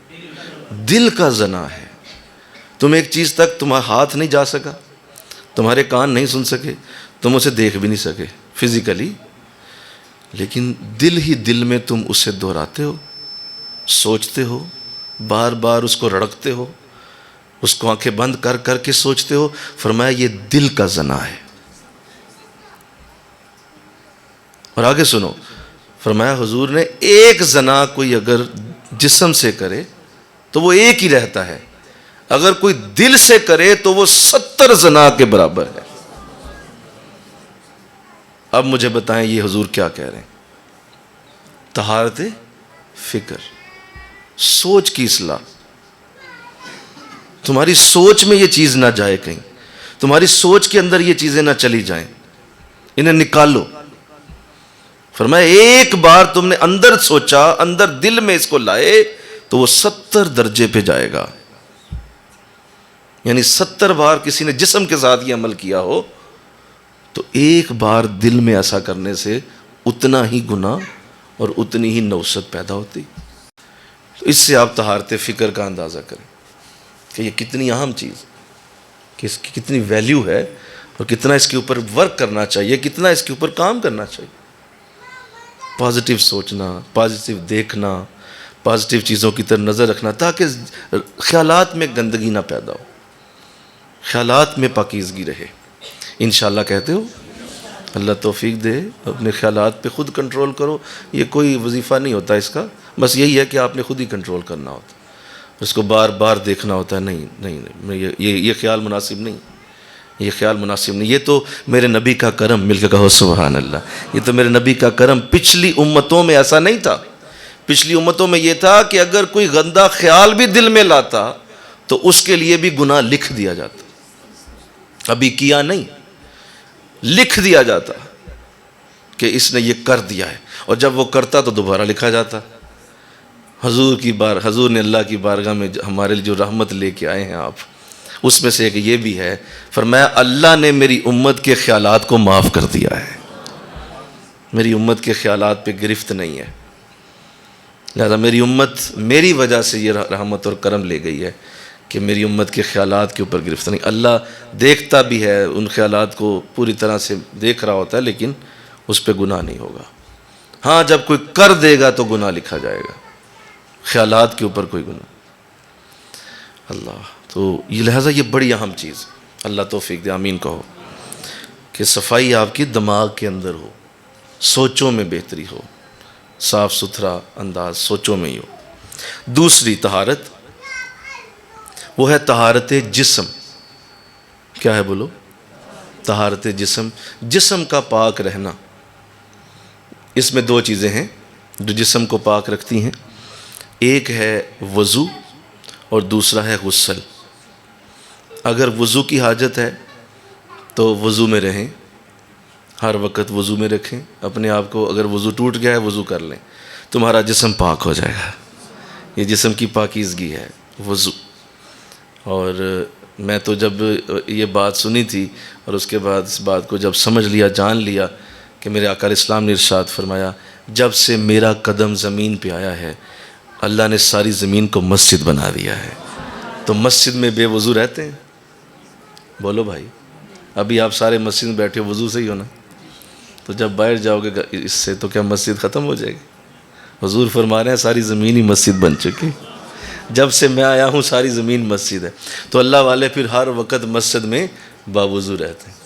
دل کا زنا ہے. تم ایک چیز تک تمہارا ہاتھ نہیں جا سکا، تمہارے کان نہیں سن سکے، تم اسے دیکھ بھی نہیں سکے فزیکلی، لیکن دل ہی دل میں تم اسے دہراتے ہو، سوچتے ہو، بار بار اس کو رڑکتے ہو، اس کو آنکھیں بند کر کر کے سوچتے ہو۔ فرمایا یہ دل کا زنا ہے۔ اور آگے سنو، فرمایا حضور نے ایک زنا کوئی اگر جسم سے کرے تو وہ ایک ہی رہتا ہے، اگر کوئی دل سے کرے تو وہ 70 زنا کے برابر ہے۔ اب مجھے بتائیں یہ حضور کیا کہہ رہے ہیں؟ طہارت فکر، سوچ کی اصلاح، تمہاری سوچ میں یہ چیز نہ جائے کہیں، تمہاری سوچ کے اندر یہ چیزیں نہ چلی جائیں، انہیں نکالو۔ فرمایا ایک بار تم نے اندر سوچا، اندر دل میں اس کو لائے تو وہ 70 درجے پہ جائے گا، یعنی 70 بار کسی نے جسم کے ساتھ یہ عمل کیا ہو تو ایک بار دل میں ایسا کرنے سے اتنا ہی گناہ اور اتنی ہی نوست پیدا ہوتی۔ تو اس سے آپ طہارت فکر کا اندازہ کریں کہ یہ کتنی اہم چیز، کہ اس کی کتنی ویلیو ہے اور کتنا اس کے اوپر ورک کرنا چاہیے، کتنا اس کے اوپر کام کرنا چاہیے۔ پازیٹیو سوچنا، پازیٹیو دیکھنا، پازیٹیو چیزوں کی طرف نظر رکھنا تاکہ خیالات میں گندگی نہ پیدا ہو، خیالات میں پاکیزگی رہے۔ انشاءاللہ کہتے ہو؟ اللہ توفیق دے، اپنے خیالات پہ خود کنٹرول کرو۔ یہ کوئی وظیفہ نہیں ہوتا اس کا، بس یہی ہے کہ آپ نے خود ہی کنٹرول کرنا ہوتا، اس کو بار بار دیکھنا ہوتا ہے۔ نہیں، یہ خیال مناسب نہیں، یہ خیال مناسب نہیں، یہ تو میرے نبی کا کرم، مل کے کہو سبحان اللہ، یہ تو میرے نبی کا کرم۔ پچھلی امتوں میں ایسا نہیں تھا، پچھلی امتوں میں یہ تھا کہ اگر کوئی گندا خیال بھی دل میں لاتا تو اس کے لیے بھی گناہ لکھ دیا جاتا، ابھی کیا نہیں، لکھ دیا جاتا کہ اس نے یہ کر دیا ہے، اور جب وہ کرتا تو دوبارہ لکھا جاتا۔ حضور نے اللہ کی بارگاہ میں ہمارے لیے جو رحمت لے کے آئے ہیں آپ، اس میں سے ایک یہ بھی ہے، فرمایا اللہ نے میری امت کے خیالات کو معاف کر دیا ہے، میری امت کے خیالات پہ گرفت نہیں ہے، لہذا میری امت میری وجہ سے یہ رحمت اور کرم لے گئی ہے کہ میری امت کے خیالات کے اوپر گرفت نہیں۔ اللہ دیکھتا بھی ہے، ان خیالات کو پوری طرح سے دیکھ رہا ہوتا ہے، لیکن اس پہ گناہ نہیں ہوگا۔ ہاں جب کوئی کر دے گا تو گناہ لکھا جائے گا، خیالات کے اوپر کوئی گناہ۔ اللہ تو یہ لہٰذا یہ بڑی اہم چیز، اللہ توفیق دے، آمین کہو، کہ صفائی آپ کی دماغ کے اندر ہو، سوچوں میں بہتری ہو، صاف ستھرا انداز سوچوں میں ہی ہو۔ دوسری طہارت وہ ہے طہارت جسم۔ کیا ہے بولو؟ طہارت جسم، جسم کا پاک رہنا۔ اس میں دو چیزیں ہیں جو جسم کو پاک رکھتی ہیں، ایک ہے وضو اور دوسرا ہے غسل۔ اگر وضو کی حاجت ہے تو وضو میں رہیں، ہر وقت وضو میں رکھیں اپنے آپ کو۔ اگر وضو ٹوٹ گیا ہے وضو کر لیں، تمہارا جسم پاک ہو جائے گا۔ یہ جسم کی پاکیزگی ہے وضو۔ اور میں تو جب یہ بات سنی تھی اور اس کے بعد اس بات کو جب سمجھ لیا، جان لیا کہ میرے آقا اسلام نے ارشاد فرمایا، جب سے میرا قدم زمین پہ آیا ہے اللہ نے ساری زمین کو مسجد بنا دیا ہے۔ تو مسجد میں بے وضو رہتے ہیں؟ بولو بھائی، ابھی آپ سارے مسجد میں بیٹھے وضو سے ہی ہونا، تو جب باہر جاؤ گے اس سے تو کیا مسجد ختم ہو جائے گی؟ حضور فرما رہے ہیں ساری زمین ہی مسجد بن چکی، جب سے میں آیا ہوں ساری زمین مسجد ہے۔ تو اللہ والے پھر ہر وقت مسجد میں باوضو رہتے ہیں۔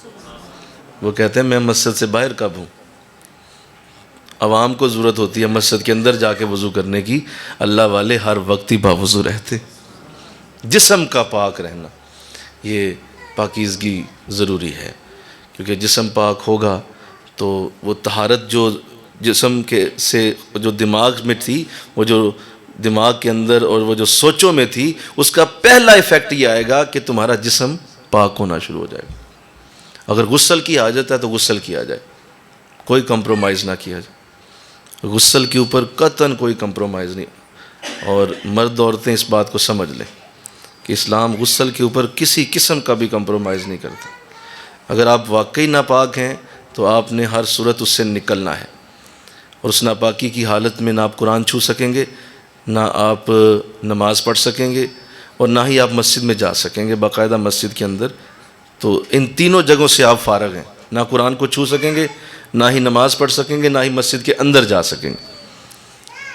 وہ کہتے ہیں میں مسجد سے باہر کب ہوں؟ عوام کو ضرورت ہوتی ہے مسجد کے اندر جا کے وضو کرنے کی، اللہ والے ہر وقت ہی باوضو رہتے۔ جسم کا پاک رہنا، یہ پاکیزگی ضروری ہے، کیونکہ جسم پاک ہوگا تو وہ طہارت جو جسم کے سے جو دماغ میں تھی، وہ جو دماغ کے اندر اور وہ جو سوچوں میں تھی، اس کا پہلا ایفیکٹ یہ آئے گا کہ تمہارا جسم پاک ہونا شروع ہو جائے گا۔ اگر غسل کی حاجت ہے تو غسل کیا جائے، کوئی کمپرومائز نہ کیا جائے، غسل کے اوپر قطعاً کوئی کمپرومائز نہیں۔ اور مرد عورتیں اس بات کو سمجھ لیں کہ اسلام غسل کے اوپر کسی قسم کا بھی کمپرومائز نہیں کرتا۔ اگر آپ واقعی ناپاک ہیں تو آپ نے ہر صورت اس سے نکلنا ہے، اور اس ناپاکی کی حالت میں نہ آپ قرآن چھو سکیں گے، نہ آپ نماز پڑھ سکیں گے، اور نہ ہی آپ مسجد میں جا سکیں گے باقاعدہ مسجد کے اندر. تو ان تینوں جگہوں سے آپ فارغ ہیں. نہ قرآن کو چھو سکیں گے، نہ ہی نماز پڑھ سکیں گے، نہ ہی مسجد کے اندر جا سکیں گے.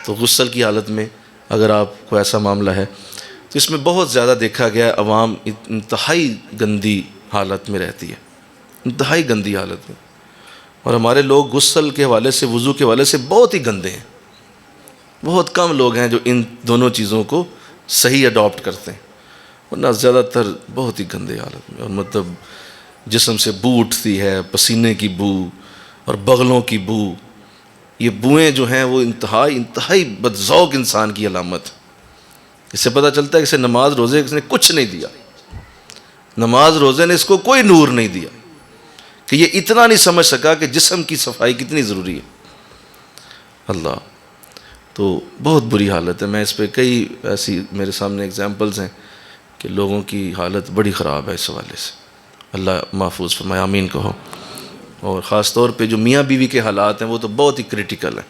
تو غسل کی حالت میں اگر آپ کو ایسا معاملہ ہے تو اس میں بہت زیادہ دیکھا گیا عوام انتہائی گندی حالت میں رہتی ہے، انتہائی گندی حالت میں. اور ہمارے لوگ غسل کے حوالے سے، وضو کے حوالے سے بہت ہی گندے ہیں. بہت کم لوگ ہیں جو ان دونوں چیزوں کو صحیح اڈاپٹ کرتے ہیں، ورنہ زیادہ تر بہت ہی گندے حالت میں. اور مطلب جسم سے بو اٹھتی ہے، پسینے کی بو اور بغلوں کی بو. یہ بوئیں جو ہیں وہ انتہائی بدذوق انسان کی علامت. اس سے پتہ چلتا ہے کہ اسے نماز روزے اس نے کچھ نہیں دیا، نماز روزے نے اس کو کوئی نور نہیں دیا، کہ یہ اتنا نہیں سمجھ سکا کہ جسم کی صفائی کتنی ضروری ہے. اللہ، تو بہت بری حالت ہے. میں اس پہ کئی ایسی میرے سامنے اگزامپلز ہیں کہ لوگوں کی حالت بڑی خراب ہے اس حوالے سے. اللہ محفوظ فرمائے، آمین کہو. اور خاص طور پہ جو میاں بیوی کے حالات ہیں وہ تو بہت ہی کریٹیکل ہیں،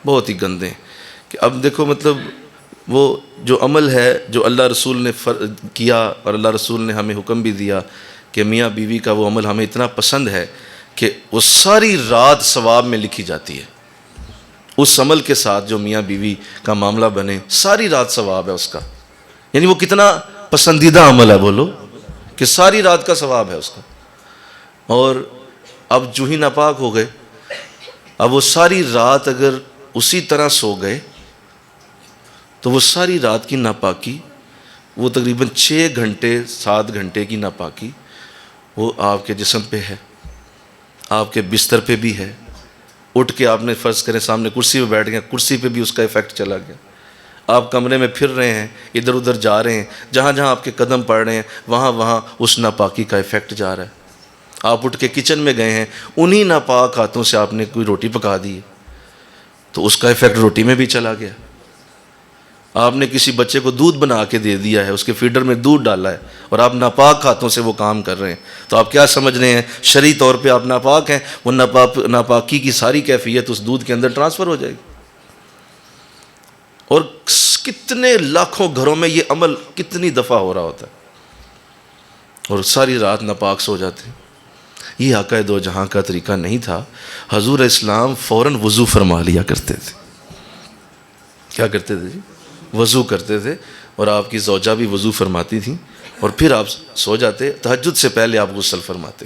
بہت ہی گندے ہیں. کہ اب دیکھو مطلب وہ جو عمل ہے جو اللہ رسول نے کیا، اور اللہ رسول نے ہمیں حکم بھی دیا کہ میاں بیوی کا وہ عمل ہمیں اتنا پسند ہے کہ وہ ساری رات ثواب میں لکھی جاتی ہے. اس عمل کے ساتھ جو میاں بیوی کا معاملہ بنے، ساری رات ثواب ہے اس کا. یعنی وہ کتنا پسندیدہ عمل ہے، بولو، کہ ساری رات کا ثواب ہے اس کا. اور اب جو ہی ناپاک ہو گئے، اب وہ ساری رات اگر اسی طرح سو گئے تو وہ ساری رات کی ناپاکی، وہ تقریباً 6 گھنٹے 7 گھنٹے کی ناپاکی وہ آپ کے جسم پہ ہے، آپ کے بستر پہ بھی ہے. اٹھ کے آپ نے فرض کریں سامنے کرسی پہ بیٹھ گئے، کرسی پہ بھی اس کا ایفیکٹ چلا گیا. آپ کمرے میں پھر رہے ہیں، ادھر ادھر جا رہے ہیں، جہاں جہاں آپ کے قدم پڑ رہے ہیں وہاں وہاں اس ناپاکی کا ایفیکٹ جا رہا ہے. آپ اٹھ کے کچن میں گئے ہیں، انہی ناپاک ہاتھوں سے آپ نے کوئی روٹی پکا دی ہے تو اس کا ایفیکٹ روٹی میں بھی چلا گیا. آپ نے کسی بچے کو دودھ بنا کے دے دیا ہے، اس کے فیڈر میں دودھ ڈالا ہے، اور آپ ناپاک ہاتھوں سے وہ کام کر رہے ہیں، تو آپ کیا سمجھ رہے ہیں؟ شرعی طور پہ آپ ناپاک ہیں. وہ ناپاکی کی ساری کیفیت اس دودھ کے اندر ٹرانسفر ہو جائے گی. اور کتنے لاکھوں گھروں میں یہ عمل کتنی دفعہ ہو رہا ہوتا ہے، اور ساری رات ناپاک سو جاتے ہیں. یہ آقا دو جہاں کا طریقہ نہیں تھا. حضور اسلام فوراً وضو فرما لیا کرتے تھے. کیا کرتے تھے جی؟ وضو کرتے تھے. اور آپ کی زوجہ بھی وضو فرماتی تھیں، اور پھر آپ سو جاتے. تہجد سے پہلے آپ غسل فرماتے.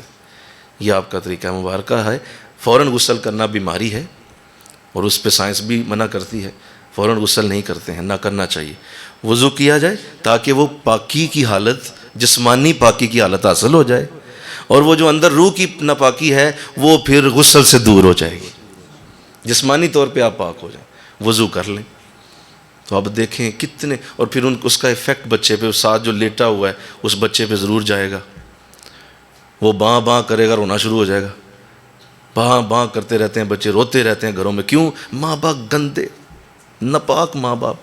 یہ آپ کا طریقہ مبارکہ ہے. فوراً غسل کرنا بیماری ہے، اور اس پہ سائنس بھی منع کرتی ہے. فوراً غسل نہیں کرتے ہیں، نہ کرنا چاہیے. وضو کیا جائے تاکہ وہ پاکی کی حالت، جسمانی پاکی کی حالت حاصل ہو جائے، اور وہ جو اندر روح کی ناپاکی ہے وہ پھر غسل سے دور ہو جائے گی. جسمانی طور پہ آپ پاک ہو جائیں، وضو کر لیں. تو اب دیکھیں کتنے، اور پھر اس کا ایفیکٹ بچے پہ، ساتھ جو لیٹا ہوا ہے اس بچے پہ ضرور جائے گا. وہ باں باں کرے گا، رونا شروع ہو جائے گا. باں باں کرتے رہتے ہیں بچے، روتے رہتے ہیں گھروں میں. کیوں؟ ماں باپ گندے ناپاک ماں باپ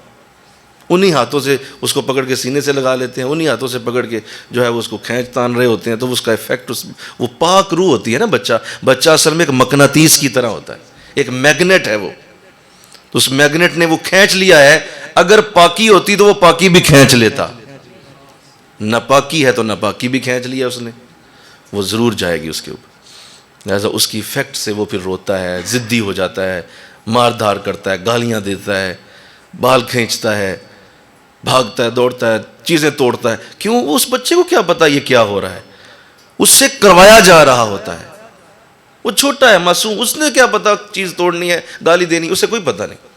انہی ہاتھوں سے اس کو پکڑ کے سینے سے لگا لیتے ہیں، انہی ہاتھوں سے پکڑ کے جو ہے وہ اس کو کھینچ تان رہے ہوتے ہیں. تو اس کا ایفیکٹ وہ پاک روح ہوتی ہے نا. بچہ اصل میں ایک مقناطیس کی طرح ہوتا ہے، ایک میگنیٹ ہے وہ. تو اس میگنیٹ نے وہ کھینچ لیا ہے. اگر پاکی ہوتی تو وہ پاکی بھی کھینچ لیتا، ناپاکی ہے تو ناپاکی بھی کھینچ لیا اس نے، وہ ضرور جائے گی اس کے اوپر. لہٰذا اس کی ایفیکٹ سے وہ پھر روتا ہے، ضدی ہو جاتا ہے، مار دھار کرتا ہے، گالیاں دیتا ہے، بال کھینچتا ہے، بھاگتا ہے، دوڑتا ہے، چیزیں توڑتا ہے. کیوں؟ اس بچے کو کیا پتا یہ کیا ہو رہا ہے؟ اس سے کروایا جا رہا ہوتا ہے. وہ چھوٹا ہے، معصوم، اس نے کیا پتا چیز توڑنی ہے، گالی دینی، اسے کوئی پتا نہیں.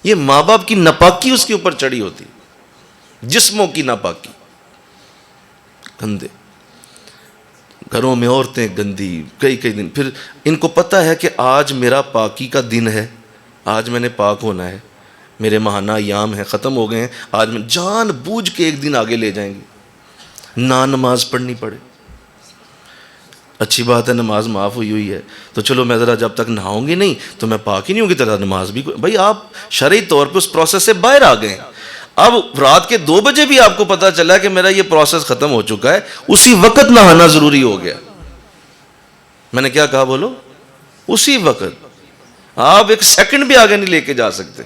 یہ ماں باپ کی ناپاکی اس کے اوپر چڑھی ہوتی، جسموں کی ناپاکی. گندے گھروں میں عورتیں گندی، کئی دن. پھر ان کو پتا ہے کہ آج میرا پاکی کا دن ہے، آج میں نے پاک ہونا ہے، میرے ماہانہ ایام ہیں، ختم ہو گئے ہیں، آج میں جان بوجھ کے ایک دن آگے لے جائیں گے. نہ نماز پڑھنی پڑے. اچھی بات ہے نماز معاف ہوئی ہے تو چلو میں ذرا جب تک نہاؤں گی نہیں تو میں پاک ہی نہیں ہوں گی، تیرا نماز بھی. بھائی آپ شرعی طور پہ اس پروسیس سے باہر آ گئے. اب رات کے 2 بجے بھی آپ کو پتا چلا کہ میرا یہ پروسیس ختم ہو چکا ہے، اسی وقت نہانا ضروری ہو گیا. میں نے کیا کہا بولو؟ اسی وقت. آپ ایک سیکنڈ بھی آگے نہیں لے کے جا سکتے.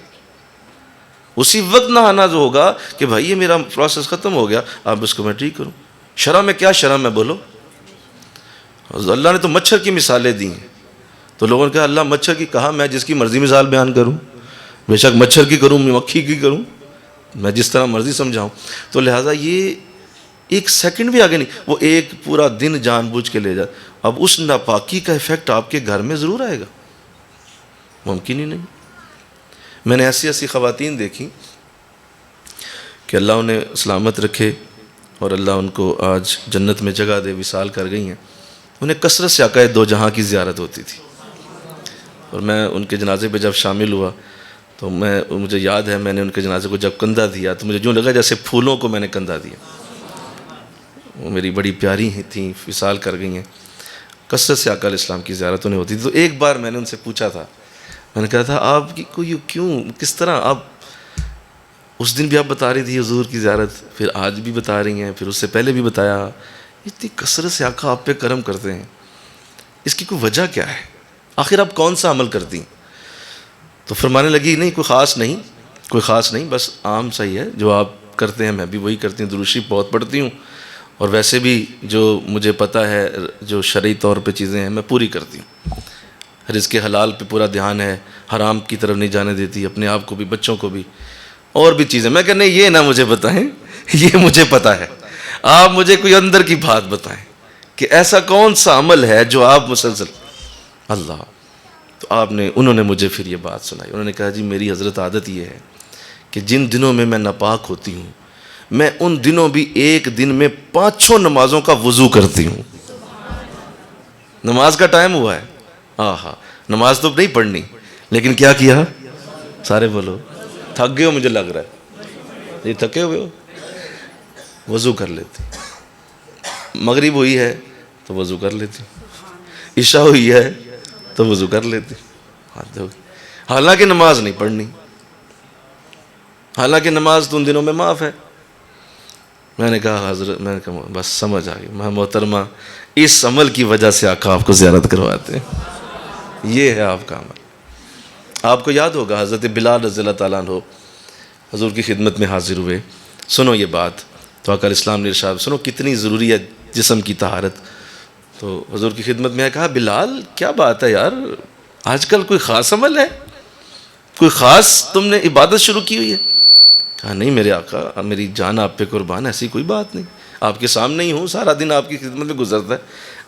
اسی وقت نہانا جو ہوگا کہ بھائی یہ میرا پروسیس ختم ہو گیا، اب اس کو میں ٹھیک کروں. شرم میں کیا شرم ہے بولو؟ اللہ نے تو مچھر کی مثالیں دی ہیں، تو لوگوں نے کہا اللہ مچھر کی، کہا میں جس کی مرضی مثال بیان کروں، بے شک مچھر کی کروں، مکھی کی کروں، میں جس طرح مرضی سمجھاؤں. تو لہٰذا یہ ایک سیکنڈ بھی آگے نہیں، وہ ایک پورا دن جان بوجھ کے لے جائے. اب اس ناپاکی کا ایفیکٹ آپ کے گھر میں ضرور آئے گا، ممکن ہی نہیں. میں نے ایسی خواتین دیکھی کہ اللہ انہیں سلامت رکھے اور اللہ ان کو آج جنت میں جگہ دے، وصال کر گئی ہیں. انہیں کثرت سے آقا دو جہاں کی زیارت ہوتی تھی، اور میں ان کے جنازے پہ جب شامل ہوا تو مجھے یاد ہے میں نے ان کے جنازے کو جب کندھا دیا تو مجھے یوں لگا جیسے پھولوں کو میں نے کندھا دیا. وہ میری بڑی پیاری ہی تھیں، وصال کر گئی ہیں. کثرت سے آقا علیہ السلام کی زیارت انہیں ہوتی تھی. تو ایک بار میں نے ان سے پوچھا تھا، میں نے کہا تھا آپ کی کوئی کیوں، کس طرح آپ اس دن بھی آپ بتا رہی تھی حضور کی زیارت، پھر آج بھی بتا رہی ہیں، پھر اس سے پہلے بھی بتایا، اتنی کثرت سے آقا آپ پہ کرم کرتے ہیں، اس کی کوئی وجہ کیا ہے؟ آخر آپ کون سا عمل کرتی ہیں؟ تو فرمانے لگی نہیں کوئی خاص نہیں، بس عام سا ہی ہے جو آپ کرتے ہیں میں بھی وہی کرتی ہوں. درود شریف بہت پڑھتی ہوں، اور ویسے بھی جو مجھے پتہ ہے جو شرعی طور پہ چیزیں ہیں میں پوری کرتی ہوں. رزق حلال پہ پورا دھیان ہے، حرام کی طرف نہیں جانے دیتی، اپنے آپ کو بھی بچوں کو بھی، اور بھی چیزیں. میں کہ نہیں یہ نہ مجھے بتائیں، یہ مجھے پتہ ہے، آپ مجھے کوئی اندر کی بات بتائیں کہ ایسا کون سا عمل ہے جو آپ مسلسل. اللہ، تو انہوں نے مجھے پھر یہ بات سنائی. انہوں نے کہا جی میری حضرت عادت یہ ہے کہ جن دنوں میں ناپاک ہوتی ہوں میں ان دنوں بھی ایک دن میں 5 نمازوں کا وضو کرتی ہوں. نماز کا ٹائم ہوا ہے، نماز تو نہیں پڑھنی، لیکن کیا کیا؟ سارے بولو، تھک گئے ہو مجھے لگ رہا ہے، یہ تھکے ہوئے ہو. وضو کر لیتی، مغرب ہوئی ہے تو وضو کر لیتی، عشاء ہوئی ہے تو وضو کر لیتی. حالانکہ نماز نہیں پڑھنی، حالانکہ نماز تو ان دنوں میں معاف ہے. میں نے کہا حضرت، میں نے کہا بس سمجھ آ گئی، میں محترمہ اس عمل کی وجہ سے آقا آپ کو زیارت کرواتے ہیں، یہ ہے آپ کا عمل. آپ کو یاد ہوگا حضرت بلال رضی اللہ تعالیٰ عنہ حضور کی خدمت میں حاضر ہوئے. سنو یہ بات، تو آقا علیہ السلام نے ارشاد، سنو کتنی ضروری ہے جسم کی طہارت. تو حضور کی خدمت میں کہا بلال کیا بات ہے یار، آج کل کوئی خاص عمل ہے، کوئی خاص تم نے عبادت شروع کی ہوئی ہے؟ کہا نہیں میرے آقا، میری جان آپ پہ قربان، ایسی کوئی بات نہیں، آپ کے سامنے ہی ہوں، سارا دن آپ کی خدمت میں گزرتا ہے،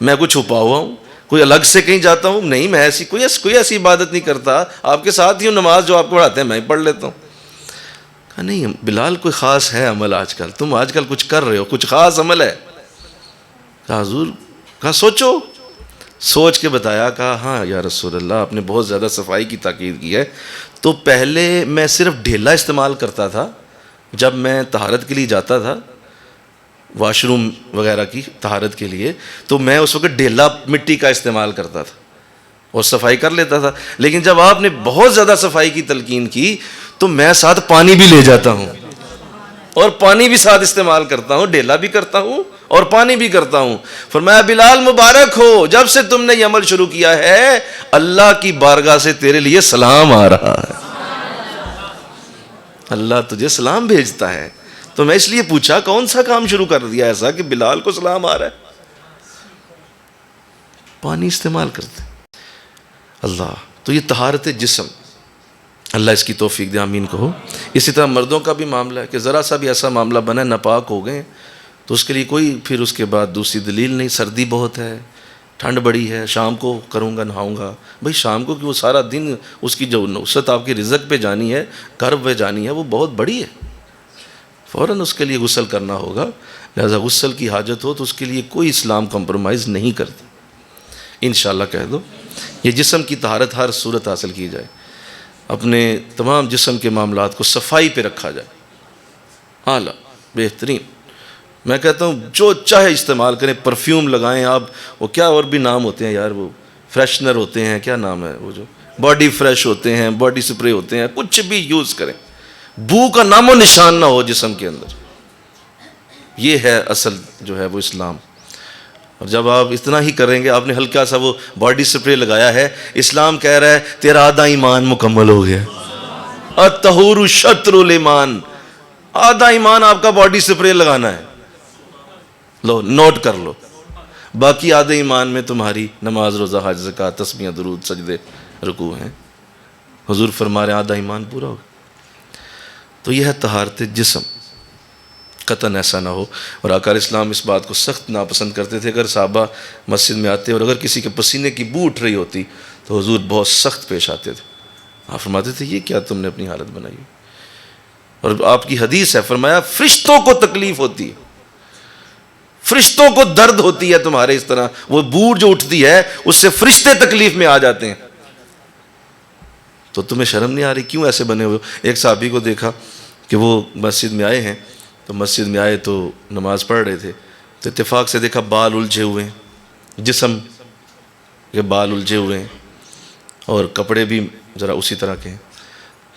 میں کوئی چھپا ہوا ہوں، کوئی الگ سے کہیں جاتا ہوں؟ نہیں، میں کوئی ایسی عبادت نہیں کرتا، آپ کے ساتھ ہی ہوں، نماز جو آپ کو پڑھاتے ہیں میں ہی پڑھ لیتا ہوں. کہا نہیں بلال کوئی خاص ہے عمل آج کل، تم آج کل کچھ کر رہے ہو، کچھ خاص عمل ہے؟ کہا حضور، کہا سوچو. سوچ کے بتایا، کہا ہاں یا رسول اللہ آپ نے بہت زیادہ صفائی کی تاکید کی ہے. تو پہلے میں صرف ڈھیلا استعمال کرتا تھا، جب میں طہارت کے لیے جاتا تھا واش روم وغیرہ کی طہارت کے لیے، تو میں اس وقت ڈھیلا مٹی کا استعمال کرتا تھا اور صفائی کر لیتا تھا. لیکن جب آپ نے بہت زیادہ صفائی کی تلقین کی تو میں ساتھ پانی بھی لے جاتا ہوں اور پانی بھی ساتھ استعمال کرتا ہوں، ڈھیلا بھی کرتا ہوں اور پانی بھی کرتا ہوں. فرمایا بلال مبارک ہو، جب سے تم نے یہ عمل شروع کیا ہے اللہ کی بارگاہ سے تیرے لیے سلام آ رہا ہے، اللہ تجھے سلام بھیجتا ہے. تو میں اس لیے پوچھا کون سا کام شروع کر دیا ایسا کہ بلال کو سلام آ رہا ہے؟ پانی استعمال کرتے اللہ. تو یہ طہارت جسم، اللہ اس کی توفیق دے، آمین کہو. اسی طرح مردوں کا بھی معاملہ ہے کہ ذرا سا بھی ایسا معاملہ بنا ناپاک ہو گئے تو اس کے لیے کوئی پھر اس کے بعد دوسری دلیل نہیں. سردی بہت ہے، ٹھنڈ بڑی ہے، شام کو کروں گا نہاؤں گا. بھائی شام کو کہ وہ سارا دن اس کی جو نوسط آپ کی رزق پہ جانی ہے، کرب پہ جانی ہے، وہ بہت بڑی ہے، فوراً اس کے لیے غسل کرنا ہوگا. لہذا غسل کی حاجت ہو تو اس کے لیے کوئی اسلام کمپرومائز نہیں کرتا. انشاءاللہ کہہ دو یہ جسم کی طہارت ہر صورت حاصل کی جائے، اپنے تمام جسم کے معاملات کو صفائی پہ رکھا جائے، اعلیٰ بہترین. میں کہتا ہوں جو چاہے استعمال کریں، پرفیوم لگائیں آپ، وہ کیا اور بھی نام ہوتے ہیں یار، وہ فریشنر ہوتے ہیں، کیا نام ہے وہ، جو باڈی فریش ہوتے ہیں، باڈی سپرے ہوتے ہیں، کچھ بھی یوز کریں، بو کا نام و نشان نہ ہو جسم کے اندر. یہ ہے اصل جو ہے وہ اسلام. اور جب آپ اتنا ہی کریں گے، آپ نے ہلکا سا وہ باڈی سپرے لگایا ہے، اسلام کہہ رہا ہے تیرا آدھا ایمان مکمل ہو گیا. الطہور شطر الایمان، آدھا ایمان آپ کا باڈی سپرے لگانا ہے، لو نوٹ کر لو، باقی آدھے ایمان میں تمہاری نماز روزہ حج زکوٰۃ تسبیح درود سجدے رکوع ہیں۔ حضور فرما رہے ہیں آدھا ایمان پورا ہوگا۔ تو یہ ہے طہارت جسم، قطعاً ایسا نہ ہو۔ اور آقا علیہ السلام اس بات کو سخت ناپسند کرتے تھے، اگر صحابہ مسجد میں آتے اور اگر کسی کے پسینے کی بو اٹھ رہی ہوتی تو حضور بہت سخت پیش آتے تھے۔ آپ فرماتے تھے یہ کیا تم نے اپنی حالت بنائی ہے؟ اور آپ کی حدیث ہے، فرمایا فرشتوں کو تکلیف ہوتی ہے، فرشتوں کو درد ہوتی ہے تمہارے اس طرح، وہ بو جو اٹھتی ہے اس سے فرشتے تکلیف میں آ جاتے ہیں، تو تمہیں شرم نہیں آ رہی؟ کیوں ایسے بنے ہوئے؟ ایک صحابی کو دیکھا کہ وہ مسجد میں آئے ہیں، تو مسجد میں آئے تو نماز پڑھ رہے تھے، تو اتفاق سے دیکھا بال الجھے ہوئے ہیں، جسم کے بال الجھے ہوئے ہیں اور کپڑے بھی ذرا اسی طرح کے ہیں۔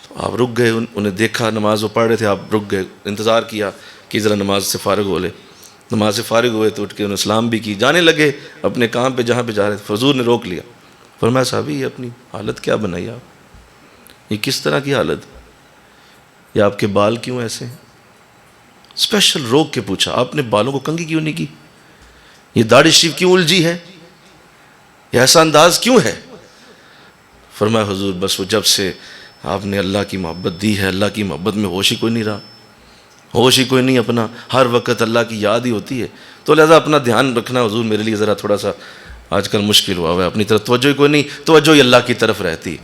تو آپ رک گئے، انہیں دیکھا نماز وہ پڑھ رہے تھے، آپ رک گئے، انتظار کیا کہ ذرا نماز سے فارغ ہو لے۔ نماز سے فارغ ہوئے تو اٹھ کے انہیں سلام بھی کی، جانے لگے اپنے کام پہ جہاں پہ جا رہے تھے۔ حضور نے روک لیا، فرمایا صحابی یہ اپنی حالت کیا بنائی آپ؟ یہ کس طرح کی حالت؟ یہ آپ کے بال کیوں ایسے ہیں؟ اسپیشل روک کے پوچھا، آپ نے بالوں کو کنگھی کیوں نہیں کی؟ یہ داڑھی شریف کیوں الجھی ہے؟ یہ ایسا انداز کیوں ہے؟ فرمایا حضور بس وہ جب سے آپ نے اللہ کی محبت دی ہے، اللہ کی محبت میں ہوش ہی کوئی نہیں رہا، ہوش ہی کوئی نہیں، اپنا ہر وقت اللہ کی یاد ہی ہوتی ہے، تو لہذا اپنا دھیان رکھنا حضور میرے لیے ذرا تھوڑا سا آج کل مشکل ہوا ہے، اپنی طرف توجہ ہی کوئی نہیں، توجہ ہی اللہ کی طرف رہتی،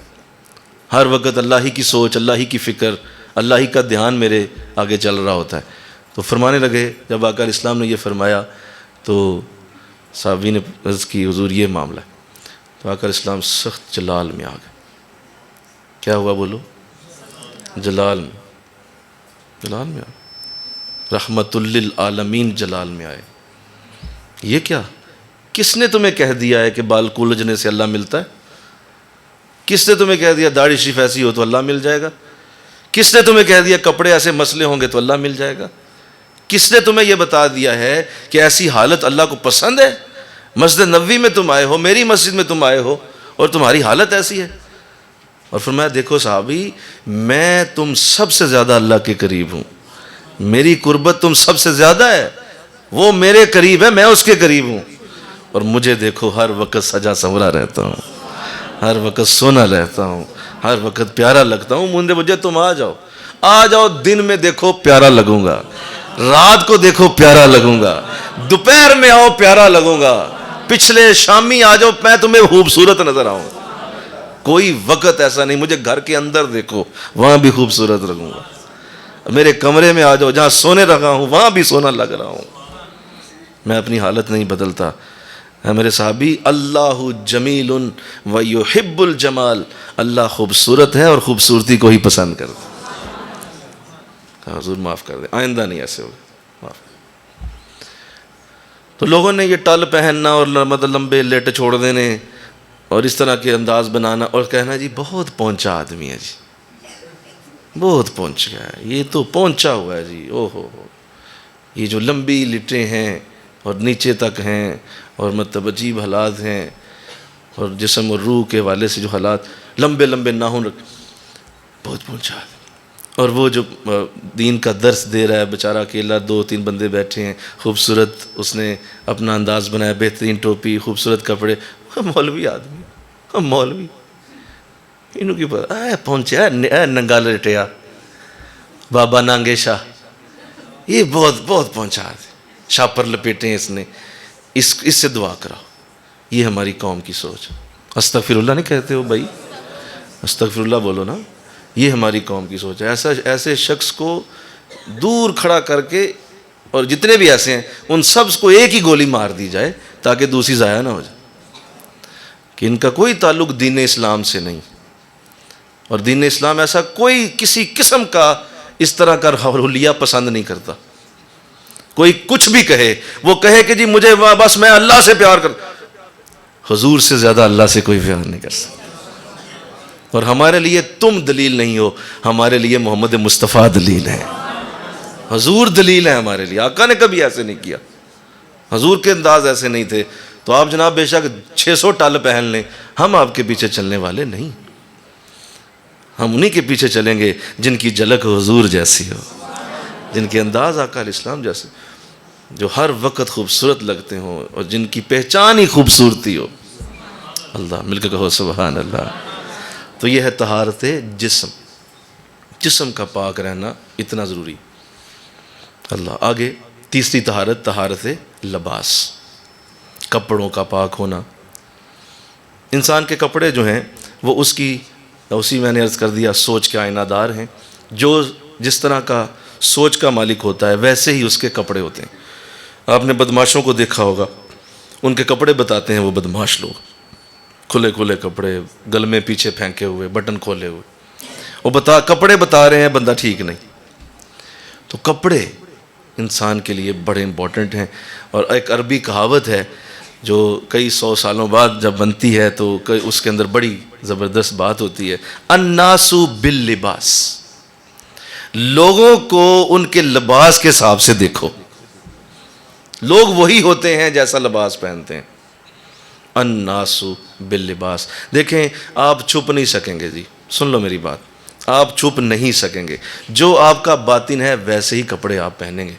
ہر وقت اللہ ہی کی سوچ، اللہ ہی کی فکر، اللہ ہی کا دھیان میرے آگے چل رہا ہوتا ہے۔ تو فرمانے لگے، جب آقا علیہ السلام نے یہ فرمایا تو صحابی نے عرض کی حضور یہ معاملہ ہے، تو آقا علیہ السلام سخت جلال میں آ گئے۔ کیا ہوا بولو؟ جلال میں، جلال میں آئے، رحمت للعالمین جلال میں آئے۔ یہ کیا؟ کس نے تمہیں کہہ دیا ہے کہ بال کولجنے سے اللہ ملتا ہے؟ کس نے تمہیں کہہ دیا داڑھی شریف ایسی ہو تو اللہ مل جائے گا؟ کس نے تمہیں کہہ دیا کپڑے ایسے مسلے ہوں گے تو اللہ مل جائے گا؟ کس نے تمہیں یہ بتا دیا ہے کہ ایسی حالت اللہ کو پسند ہے؟ مسجد نبوی میں تم آئے ہو، میری مسجد میں تم آئے ہو اور تمہاری حالت ایسی ہے۔ اور فرمایا دیکھو صحابی، میں تم سب سے زیادہ اللہ کے قریب ہوں، میری قربت تم سب سے زیادہ ہے، وہ میرے قریب ہے، میں اس کے قریب ہوں، اور مجھے دیکھو ہر وقت سجا سنورا رہتا ہوں، ہر وقت سونا رہتا ہوں، ہر وقت پیارا لگتا ہوں۔ مجھے تم آ جاؤ، دن میں دیکھو پیارا لگوں گا، رات کو دیکھو پیارا لگوں گا، دوپہر میں آؤ پیارا لگوں گا، پچھلے شامی آ جاؤ میں تمہیں خوبصورت نظر آؤں، کوئی وقت ایسا نہیں۔ مجھے گھر کے اندر دیکھو، وہاں بھی خوبصورت لگوں گا، میرے کمرے میں آ جاؤ جہاں سونے رکھا ہوں وہاں بھی سونا لگ رہا ہوں، میں اپنی حالت نہیں بدلتا۔ میرے صحابی، اللہ جمیل و یحب الجمال، اللہ خوبصورت ہے اور خوبصورتی کو ہی پسند کرتا ہے۔ حضور معاف کر دیں، آئندہ نہیں ایسے ہوگا، معاف۔ تو لوگوں نے یہ ٹل پہننا اور مطلب لمبے لیٹ چھوڑ دینے اور اس طرح کے انداز بنانا اور کہنا جی بہت پہنچا آدمی ہے، جی بہت پہنچ گیا ہے، یہ تو پہنچا ہوا ہے جی، او ہو، یہ جو لمبی لٹیں ہیں اور نیچے تک ہیں اور مطلب عجیب حالات ہیں، اور جسم اور روح کے حوالے سے جو حالات، لمبے لمبے ناخن رکھ، بہت پہنچا آدمی۔ اور وہ جو دین کا درس دے رہا ہے بیچارہ اکیلا، 2-3 بندے بیٹھے ہیں، خوبصورت اس نے اپنا انداز بنایا، بہترین ٹوپی، خوبصورت کپڑے، مولوی آدمی، مولوی انہوں کی پتا پہنچا ننگا لٹیا بابا نانگے شاہ، یہ بہت بہت پہنچا آدمی، شاپر لپیٹے ہیں اس نے، اس سے دعا کراؤ۔ یہ ہماری قوم کی سوچ۔ استغفر اللہ نہیں کہتے ہو بھائی؟ استغفر اللہ بولو نا۔ یہ ہماری قوم کی سوچ ہے۔ ایسے شخص کو دور کھڑا کر کے، اور جتنے بھی ایسے ہیں ان سب کو ایک ہی گولی مار دی جائے تاکہ دوسری ضائع نہ ہو جائے، کہ ان کا کوئی تعلق دین اسلام سے نہیں، اور دین اسلام ایسا کوئی کسی قسم کا اس طرح کا حلیہ پسند نہیں کرتا۔ کوئی کچھ بھی کہے، وہ کہے کہ جی مجھے بس میں اللہ سے پیار کر، حضور سے زیادہ اللہ سے کوئی پیار نہیں کر سکتا۔ اور ہمارے لیے تم دلیل نہیں ہو، ہمارے لیے محمد مصطفیٰ دلیل ہے، حضور دلیل ہے ہمارے لیے۔ آقا نے کبھی ایسے نہیں کیا، حضور کے انداز ایسے نہیں تھے۔ تو آپ جناب بے شک 600 ٹال پہن لیں، ہم آپ کے پیچھے چلنے والے نہیں، ہم انہی کے پیچھے چلیں گے جن کی جھلک حضور جیسی ہو، جن کے انداز آقا علیہ السلام جیسے، جو ہر وقت خوبصورت لگتے ہوں اور جن کی پہچان ہی خوبصورتی ہو۔ اللہ، مل کے کہو سبحان اللہ۔ تو یہ ہے طہارت جسم، جسم کا پاک رہنا اتنا ضروری۔ اللہ، آگے تیسری طہارت، طہارت لباس، کپڑوں کا پاک ہونا۔ انسان کے کپڑے جو ہیں وہ اسی میں نے عرض کر دیا سوچ کے آئینہ دار ہیں۔ جو جس طرح کا سوچ کا مالک ہوتا ہے ویسے ہی اس کے کپڑے ہوتے ہیں۔ آپ نے بدماشوں کو دیکھا ہوگا، ان کے کپڑے بتاتے ہیں وہ بدماش لوگ، کھلے کھلے کپڑے، گل میں پیچھے پھینکے ہوئے، بٹن کھولے ہوئے، وہ کپڑے بتا رہے ہیں، بندہ ٹھیک نہیں۔ تو کپڑے انسان کے لیے بڑے امپورٹنٹ ہیں۔ اور ایک عربی کہاوت ہے جو کئی 100 سالوں بعد جب بنتی ہے تو اس کے اندر بڑی زبردست بات ہوتی ہے، الناس باللباس، لوگوں کو ان کے لباس کے حساب سے دیکھو، لوگ وہی ہوتے ہیں جیسا لباس پہنتے ہیں۔ الناس باللباس، دیکھیں آپ چھپ نہیں سکیں گے، جی سن لو میری بات، آپ چھپ نہیں سکیں گے، جو آپ کا باطن ہے ویسے ہی کپڑے آپ پہنیں گے۔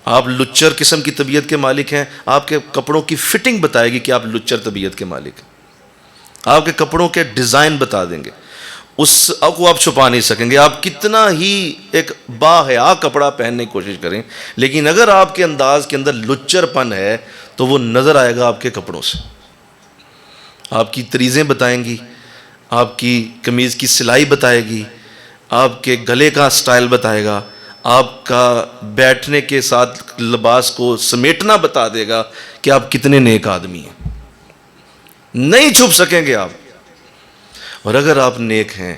آپ لچر قسم کی طبیعت کے مالک ہیں، آپ کے کپڑوں کی فٹنگ بتائے گی کہ آپ لچر طبیعت کے مالک ہیں، آپ کے کپڑوں کے ڈیزائن بتا دیں گے، اس کو آپ چھپا نہیں سکیں گے۔ آپ کتنا ہی ایک باحیا کپڑا پہننے کی کوشش کریں، لیکن اگر آپ کے انداز کے اندر لچر پن ہے تو وہ نظر آئے گا آپ کے کپڑوں سے۔ آپ کی تریزیں بتائیں گی، آپ کی قمیض کی سلائی بتائے گی، آپ کے گلے کا سٹائل بتائے گا، آپ کا بیٹھنے کے ساتھ لباس کو سمیٹنا بتا دے گا کہ آپ کتنے نیک آدمی ہیں۔ نہیں چھپ سکیں گے آپ۔ اور اگر آپ نیک ہیں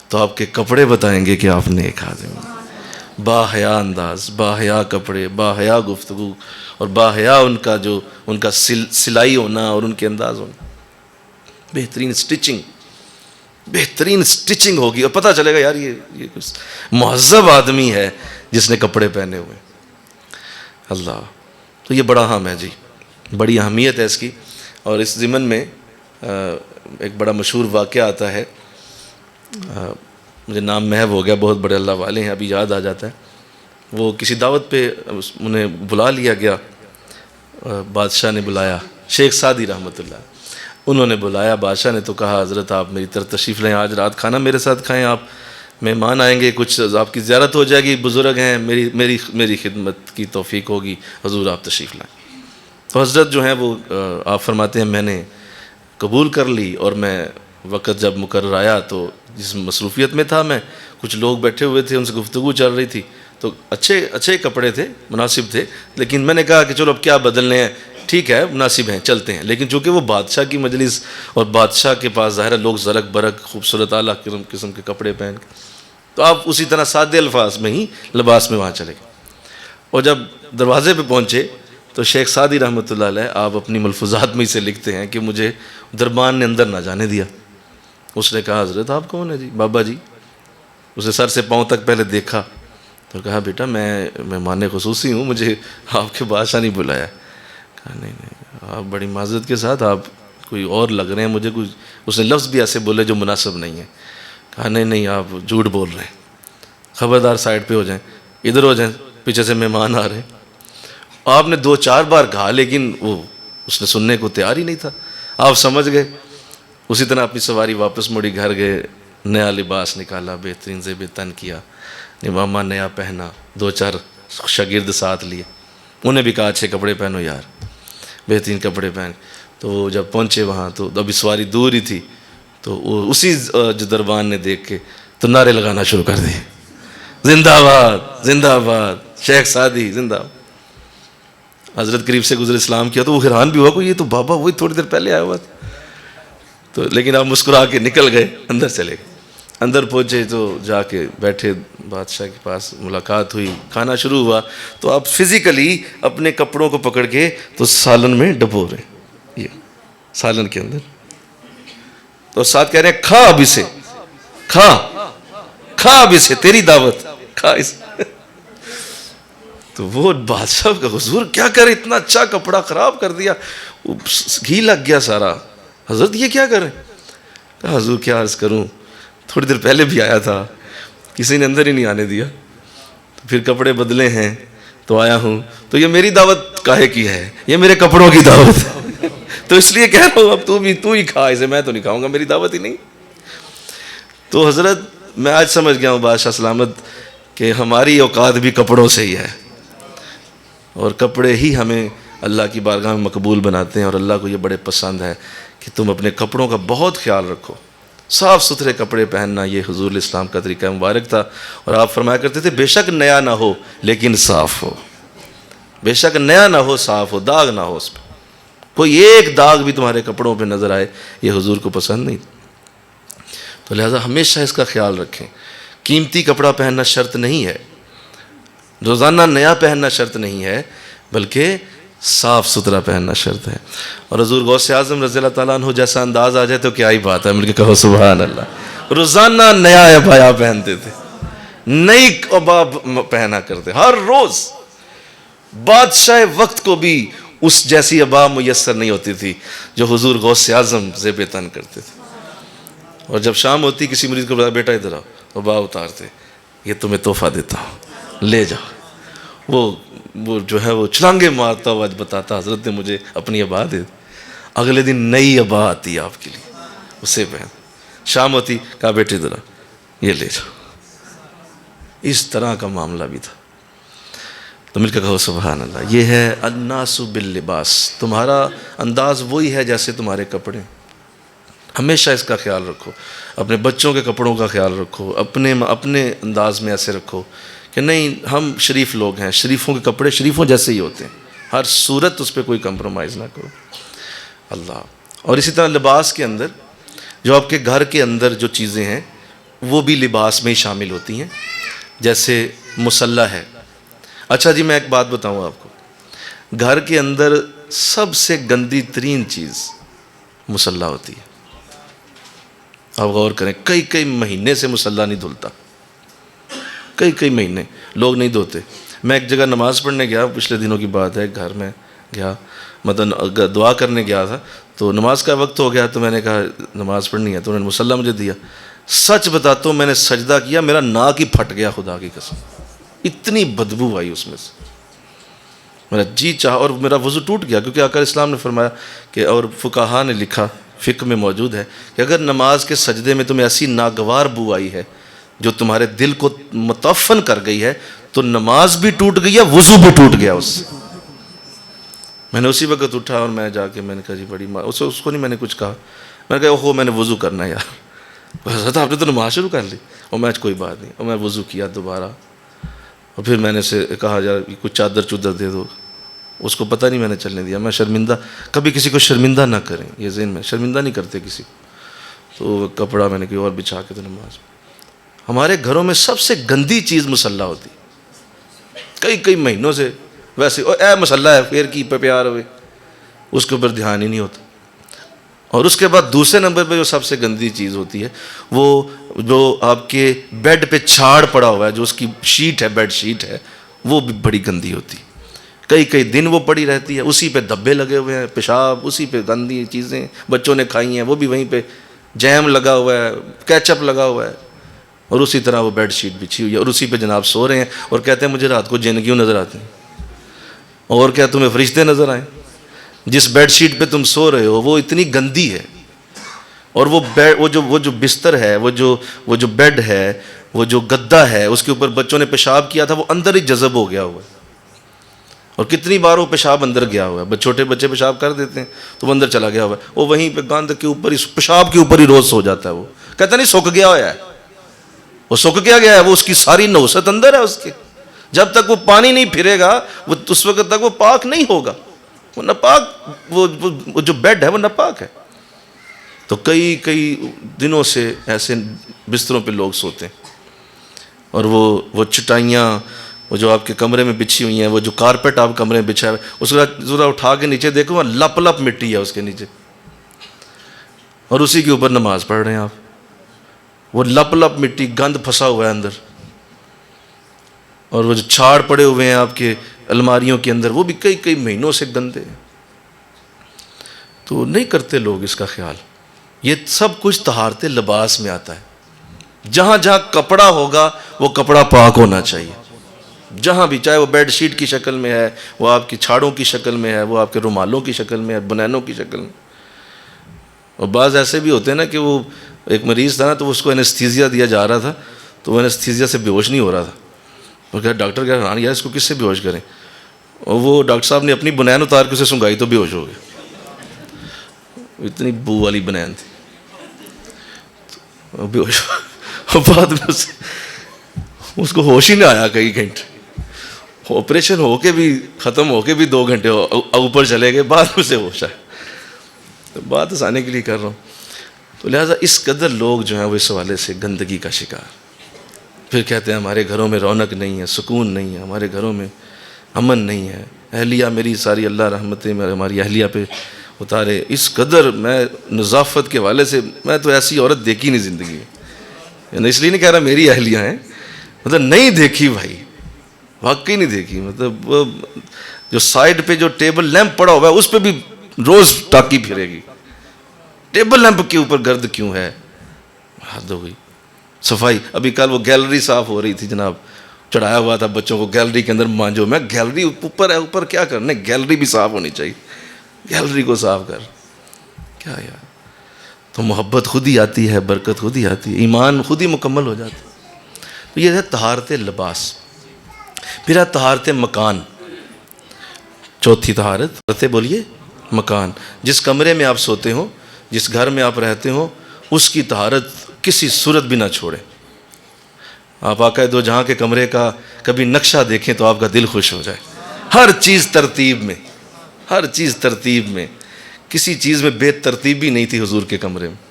تو آپ کے کپڑے بتائیں گے کہ آپ نیک آدمی ہیں۔ باحیا انداز، باحیا کپڑے، باحیا گفتگو اور باحیا ان کا سلائی ہونا اور ان کے انداز ہونا، بہترین سٹچنگ ہوگی اور پتہ چلے گا یار یہ کچھ مہذب آدمی ہے جس نے کپڑے پہنے ہوئے۔ اللہ، تو یہ بڑا اہم ہے جی، بڑی اہمیت ہے اس کی۔ اور اس ضمن میں ایک بڑا مشہور واقعہ آتا ہے، مجھے نام محو ہو گیا، بہت بڑے اللہ والے ہیں، ابھی یاد آ جاتا ہے۔ وہ کسی دعوت پہ انہیں بلا لیا گیا، بادشاہ نے بلایا، شیخ سعدی رحمۃ اللہ، انہوں نے بلایا، بادشاہ نے تو کہا حضرت آپ میری طرف تشریف لیں، آج رات کھانا میرے ساتھ کھائیں، آپ مہمان آئیں گے، کچھ آپ کی زیارت ہو جائے گی، بزرگ ہیں، میری خدمت کی توفیق ہوگی، حضور آپ تشریف لائیں۔ تو حضرت جو ہیں وہ آپ فرماتے ہیں میں نے قبول کر لی، اور میں وقت جب مقرر آیا تو جس مصروفیت میں تھا میں، کچھ لوگ بیٹھے ہوئے تھے، ان سے گفتگو چل رہی تھی، تو اچھے کپڑے تھے، مناسب تھے، لیکن میں نے کہا کہ چلو اب کیا بدلنے ہیں، ٹھیک ہے مناسب ہیں، چلتے ہیں۔ لیکن چونکہ وہ بادشاہ کی مجلس اور بادشاہ کے پاس ظاہر ہے لوگ زرق برق خوبصورت اعلیٰ قسم کے کپڑے پہن کے، تو آپ اسی طرح سادے الفاظ میں ہی لباس میں وہاں چلے گئے۔ اور جب دروازے پہ پہنچے تو شیخ سعدی رحمۃ اللہ علیہ آپ اپنی ملفوظات میں سے لکھتے ہیں کہ مجھے دربان نے اندر نہ جانے دیا۔ اس نے کہا حضرت آپ کون ہیں؟ جی بابا جی۔ اسے سر سے پاؤں تک پہلے دیکھا تو کہا بیٹا میں مہمان خصوصی ہوں، مجھے آپ کے بادشاہ نہیں بلایا۔ کہا نہیں آپ بڑی معذرت کے ساتھ آپ کوئی اور لگ رہے ہیں مجھے، کچھ اس نے لفظ بھی ایسے بولے جو مناسب نہیں ہے۔ کہا نہیں آپ جھوٹ بول رہے ہیں، خبردار سائڈ پہ ہو جائیں، ادھر ہو جائیں، پیچھے سے مہمان آ رہے ہیں۔ آپ نے 2-4 بار کہا لیکن اس نے سننے کو تیار ہی نہیں تھا۔ آپ سمجھ گئے، اسی طرح اپنی سواری واپس مڑی، گھر گئے، نیا لباس نکالا، بہترین زیب تن کیا، نوامہ نیا پہنا، 2-4 شاگرد ساتھ لیے، انہیں بھی کہا اچھے کپڑے پہنو یار، بہترین کپڑے پہن۔ تو جب پہنچے وہاں تو ابھی سواری دور ہی تھی، تو اسی جو دربان نے دیکھ کے تو نعرے لگانا شروع کر دیے، زندہ باد زندہ آباد شیخ سعدی زندہ باد۔ حضرت قریب سے گزرے اسلام کیا تو وہ حیران بھی ہوا کہ یہ تو بابا وہی تھوڑی دیر پہلے آیا ہوا تھا۔ تو لیکن آپ مسکرا کے نکل گئے، اندر چلے گئے۔ اندر پہنچے تو جا کے بیٹھے، بادشاہ کے پاس ملاقات ہوئی، کھانا شروع ہوا تو آپ فزیکلی اپنے کپڑوں کو پکڑ کے تو سالن میں ڈبو رہے ہیں، یہ سالن کے اندر، تو ساتھ کہہ رہے ہیں کھا اب اسے، کھا اب اسے، تیری دعوت، کھا اسے۔ تو وہ بادشاہ کا حضور کیا کرے، اتنا اچھا کپڑا خراب کر دیا، گھی لگ گیا سارا۔ حضرت یہ کیا کریں؟ کہا حضور کیا عرض کروں، تھوڑی دیر پہلے بھی آیا تھا, کسی نے اندر ہی نہیں آنے دیا, پھر کپڑے بدلے ہیں تو آیا ہوں. تو یہ میری دعوت کاہے کی ہے؟ یہ میرے کپڑوں کی دعوت ہے. تو اس لیے کہہ رہا ہوں اب تو ہی کھا اسے, میں تو نہیں کھاؤں گا, میری دعوت ہی نہیں. تو حضرت میں آج سمجھ گیا ہوں بادشاہ سلامت کہ ہماری اوقات بھی کپڑوں سے ہی ہے, اور کپڑے ہی ہمیں اللہ کی بارگاہ میں مقبول بناتے ہیں. اور اللہ کو یہ بڑے پسند ہے کہ تم اپنے کپڑوں کا بہت خیال رکھو. صاف ستھرے کپڑے پہننا یہ حضور اسلام کا طریقہ مبارک تھا. اور آپ فرمایا کرتے تھے بے شک نیا نہ ہو لیکن صاف ہو, بے شک نیا نہ ہو صاف ہو, داغ نہ ہو اس پہ, کوئی ایک داغ بھی تمہارے کپڑوں پہ نظر آئے, یہ حضور کو پسند نہیں. تو لہٰذا ہمیشہ اس کا خیال رکھیں. قیمتی کپڑا پہننا شرط نہیں ہے, روزانہ نیا پہننا شرط نہیں ہے, بلکہ صاف ستھرا پہننا شرط ہے. اور حضور غوث اعظم رضی اللہ تعالیٰ عنہ جیسا انداز آ جائے تو کیا ہی بات ہے, مل کے کہو سبحان اللہ. روزانہ نیا عبایا پہنتے تھے, نئی عبا پہنا کرتے ہر روز. بادشاہ وقت کو بھی اس جیسی عبا میسر نہیں ہوتی تھی جو حضور غوث اعظم زیب تن کرتے تھے. اور جب شام ہوتی کسی مریض کو بتایا بیٹا ادھر آؤ, عبا اتارتے, یہ تمہیں تحفہ دیتا ہوں لے جاؤ. وہ جو ہے وہ چھلانگے مارتا ہوا بتاتا حضرت نے مجھے اپنی عبا دے. اگلے دن نئی عبا آتی ہے آپ کے لیے, اسے پہن. شام ہوتی کہا بیٹے ادھر آؤ, یہ لے جاؤ. اس طرح کا معاملہ بھی تھا. تو مل کے کہو سبحان اللہ. یہ ہے الناس باللباس, تمہارا انداز وہی ہے جیسے تمہارے کپڑے. ہمیشہ اس کا خیال رکھو. اپنے بچوں کے کپڑوں کا خیال رکھو, اپنے انداز میں ایسے رکھو کہ نہیں ہم شریف لوگ ہیں, شریفوں کے کپڑے شریفوں جیسے ہی ہوتے ہیں, ہر صورت اس پہ کوئی کمپرومائز نہ کرو. اللہ. اور اسی طرح لباس کے اندر جو آپ کے گھر کے اندر جو چیزیں ہیں وہ بھی لباس میں ہی شامل ہوتی ہیں, جیسے مصلی ہے. اچھا جی میں ایک بات بتاؤں آپ کو, گھر کے اندر سب سے گندی ترین چیز مصلی ہوتی ہے. آپ غور کریں, کئی مہینے سے مصلی نہیں دھلتا, کئی مہینے لوگ نہیں دھوتے. میں ایک جگہ نماز پڑھنے گیا, پچھلے دنوں کی بات ہے, گھر میں گیا مطلب دعا کرنے گیا تھا, تو نماز کا وقت ہو گیا تو میں نے کہا نماز پڑھنی ہے, تو انہوں نے مصلی مجھے دیا. سچ بتاتا ہوں میں نے سجدہ کیا, میرا ناک ہی پھٹ گیا خدا کی قسم, اتنی بدبو آئی اس میں سے. میرا جی چاہا اور میرا وضو ٹوٹ گیا, کیونکہ آقا اسلام نے فرمایا کہ, اور فقہا نے لکھا, فقہ میں موجود ہے کہ اگر نماز کے سجدے میں تمہیں ایسی ناگوار بو آئی ہے جو تمہارے دل کو متعفن کر گئی ہے تو نماز بھی ٹوٹ گئی ہے, وضو بھی ٹوٹ گیا اس سے. میں نے اسی وقت اٹھا اور میں جا کے میں نے کہا جی بڑی اس کو نہیں میں نے کچھ کہا, میں نے کہا اوہو میں نے وضو کرنا ہے یار. حضرت آپ نے تو نماز شروع کر لی. اور میں کوئی بات نہیں, اور میں وضو کیا دوبارہ, اور پھر میں نے اسے کہا یار کچھ چادر چودر دے دو. اس کو پتہ نہیں میں نے چلنے دیا. میں شرمندہ, کبھی کسی کو شرمندہ نہ کریں, یہ ذہن میں شرمندہ نہیں کرتے کسی کو. تو کپڑا میں نے کوئی اور بچھا کے تو نماز. ہمارے گھروں میں سب سے گندی چیز مصلی ہوتی, کئی مہینوں سے ویسے اے مصلی ہے پھر کی پیار ہوئے, اس کے اوپر دھیان ہی نہیں ہوتا. اور اس کے بعد دوسرے نمبر پہ جو سب سے گندی چیز ہوتی ہے وہ جو آپ کے بیڈ پہ چھاڑ پڑا ہوا ہے, جو اس کی شیٹ ہے, بیڈ شیٹ ہے, وہ بھی بڑی گندی ہوتی. کئی دن وہ پڑی رہتی ہے, اسی پہ دھبے لگے ہوئے ہیں, پیشاب اسی پہ, گندی چیزیں بچوں نے کھائی ہیں وہ بھی وہیں پہ, جیم لگا ہوا ہے, کیچپ لگا ہوا ہے, اور اسی طرح وہ بیڈ شیٹ بچھی ہوئی ہے, اور اسی پہ جناب سو رہے ہیں اور کہتے ہیں مجھے رات کو جن کیوں نظر آتے ہیں, اور کیا تمہیں فرشتے نظر آئیں. جس بیڈ شیٹ پہ تم سو رہے ہو وہ اتنی گندی ہے, اور وہ جو بستر ہے, وہ جو بیڈ ہے, وہ جو گدا ہے, اس کے اوپر بچوں نے پیشاب کیا تھا, وہ اندر ہی جذب ہو گیا ہوا ہے. اور کتنی بار وہ پیشاب اندر گیا ہوا ہے, چھوٹے بچے پیشاب کر دیتے ہیں تو وہ اندر چلا گیا ہوا ہے, وہ وہیں پہ گاند کے اوپر پیشاب کے اوپر ہی روز سو جاتا ہے. وہ کہتا نہیں سوکھ گیا ہوا ہے, وہ سوکھ گیا ہے, وہ اس کی ساری نوست اندر ہے اس کے. جب تک وہ پانی نہیں پھرے گا وہ اس وقت تک وہ پاک نہیں ہوگا, وہ ناپاک, وہ جو بیڈ ہے وہ ناپاک ہے. تو کئی دنوں سے ایسے بستروں پہ لوگ سوتے ہیں, اور وہ چٹائیاں وہ جو آپ کے کمرے میں بچھی ہوئی ہیں, وہ جو کارپیٹ آپ کمرے میں بچھا ہے, اس کا ذرا اٹھا کے نیچے دیکھو, وہ لپ مٹی ہے اس کے نیچے, اور اسی کے اوپر نماز پڑھ رہے ہیں آپ. وہ لپ مٹی, گند پھنسا ہوا ہے اندر, اور وہ جو چھاڑ پڑے ہوئے ہیں آپ کے الماریوں کے اندر, وہ بھی کئی مہینوں سے گندے ہیں. تو نہیں کرتے لوگ اس کا خیال. یہ سب کچھ طہارت لباس میں آتا ہے. جہاں جہاں کپڑا ہوگا وہ کپڑا پاک ہونا چاہیے، جہاں بھی، چاہے وہ بیڈ شیٹ کی شکل میں ہے، وہ آپ کی چھاڑوں کی شکل میں ہے، وہ آپ کے رومالوں کی شکل میں ہے، بنینوں کی شکل میں. اور بعض ایسے بھی ہوتے ہیں نا کہ وہ ایک مریض تھا نا، تو اس کو انستھیزیا دیا جا رہا تھا، تو وہ انستھیزیا سے بے ہوش نہیں ہو رہا تھا. اور کہا ڈاکٹر کہہ رہا یار اس کو کس سے بے ہوش کریں؟ اور وہ ڈاکٹر صاحب نے اپنی بنین اتار کے اسے سنگائی تو بے ہوش ہو گئے. اتنی بو والی بنین تھی، بے ہوش. بعد میں اس کو ہوش ہی نہ آیا کئی گھنٹے. آپریشن ہو کے بھی ختم ہو کے بھی 2 گھنٹے اوپر چلے گئے، بعد میں سے ہوش آیا. تو بات ہنسانے کے لیے کر رہا ہوں. تو لہٰذا اس قدر لوگ جو ہیں وہ اس حوالے سے گندگی کا شکار. پھر کہتے ہیں ہمارے گھروں میں رونق نہیں ہے، سکون نہیں ہے، ہمارے گھروں میں امن نہیں ہے. اہلیہ میری ساری اللہ رحمتیں ہماری اہلیہ پہ اتارے. اس قدر میں نظافت کے حوالے سے میں تو ایسی عورت دیکھی نہیں زندگی میں. یعنی اس لیے نہیں کہہ رہا میری اہلیہ ہیں، مطلب نہیں دیکھی بھائی، واقعی نہیں دیکھی. مطلب وہ جو سائڈ پہ جو ٹیبل لیمپ پڑا ہوا ہے اس پہ بھی روز ٹاکی پھرے گی. ٹیبل لیمپ کے اوپر گرد کیوں ہے؟ حد ہو گئی. صفائی. ابھی کل وہ گیلری صاف ہو رہی تھی جناب، چڑھایا ہوا تھا بچوں کو گیلری کے اندر مانجو. میں گیلری اوپر ہے، اوپر کیا کرنا ہے، گیلری بھی صاف ہونی چاہیے، گیلری کو صاف کر. کیا یار، تو محبت خود ہی آتی ہے، برکت خود ہی آتی ہے، ایمان خود ہی مکمل ہو جاتا ہے. تو یہ ہے طہارت لباس. پھر ہے طہارت مکان. چوتھی طہارت بولیے مکان. جس کمرے میں آپ سوتے ہو، جس گھر میں آپ رہتے ہو، اس کی طہارت کسی صورت بھی نہ چھوڑیں. آپ آقا دو جہاں کے کمرے کا کبھی نقشہ دیکھیں تو آپ کا دل خوش ہو جائے. ہر چیز ترتیب میں، ہر چیز ترتیب میں. کسی چیز میں بے ترتیبی نہیں تھی حضور کے کمرے میں.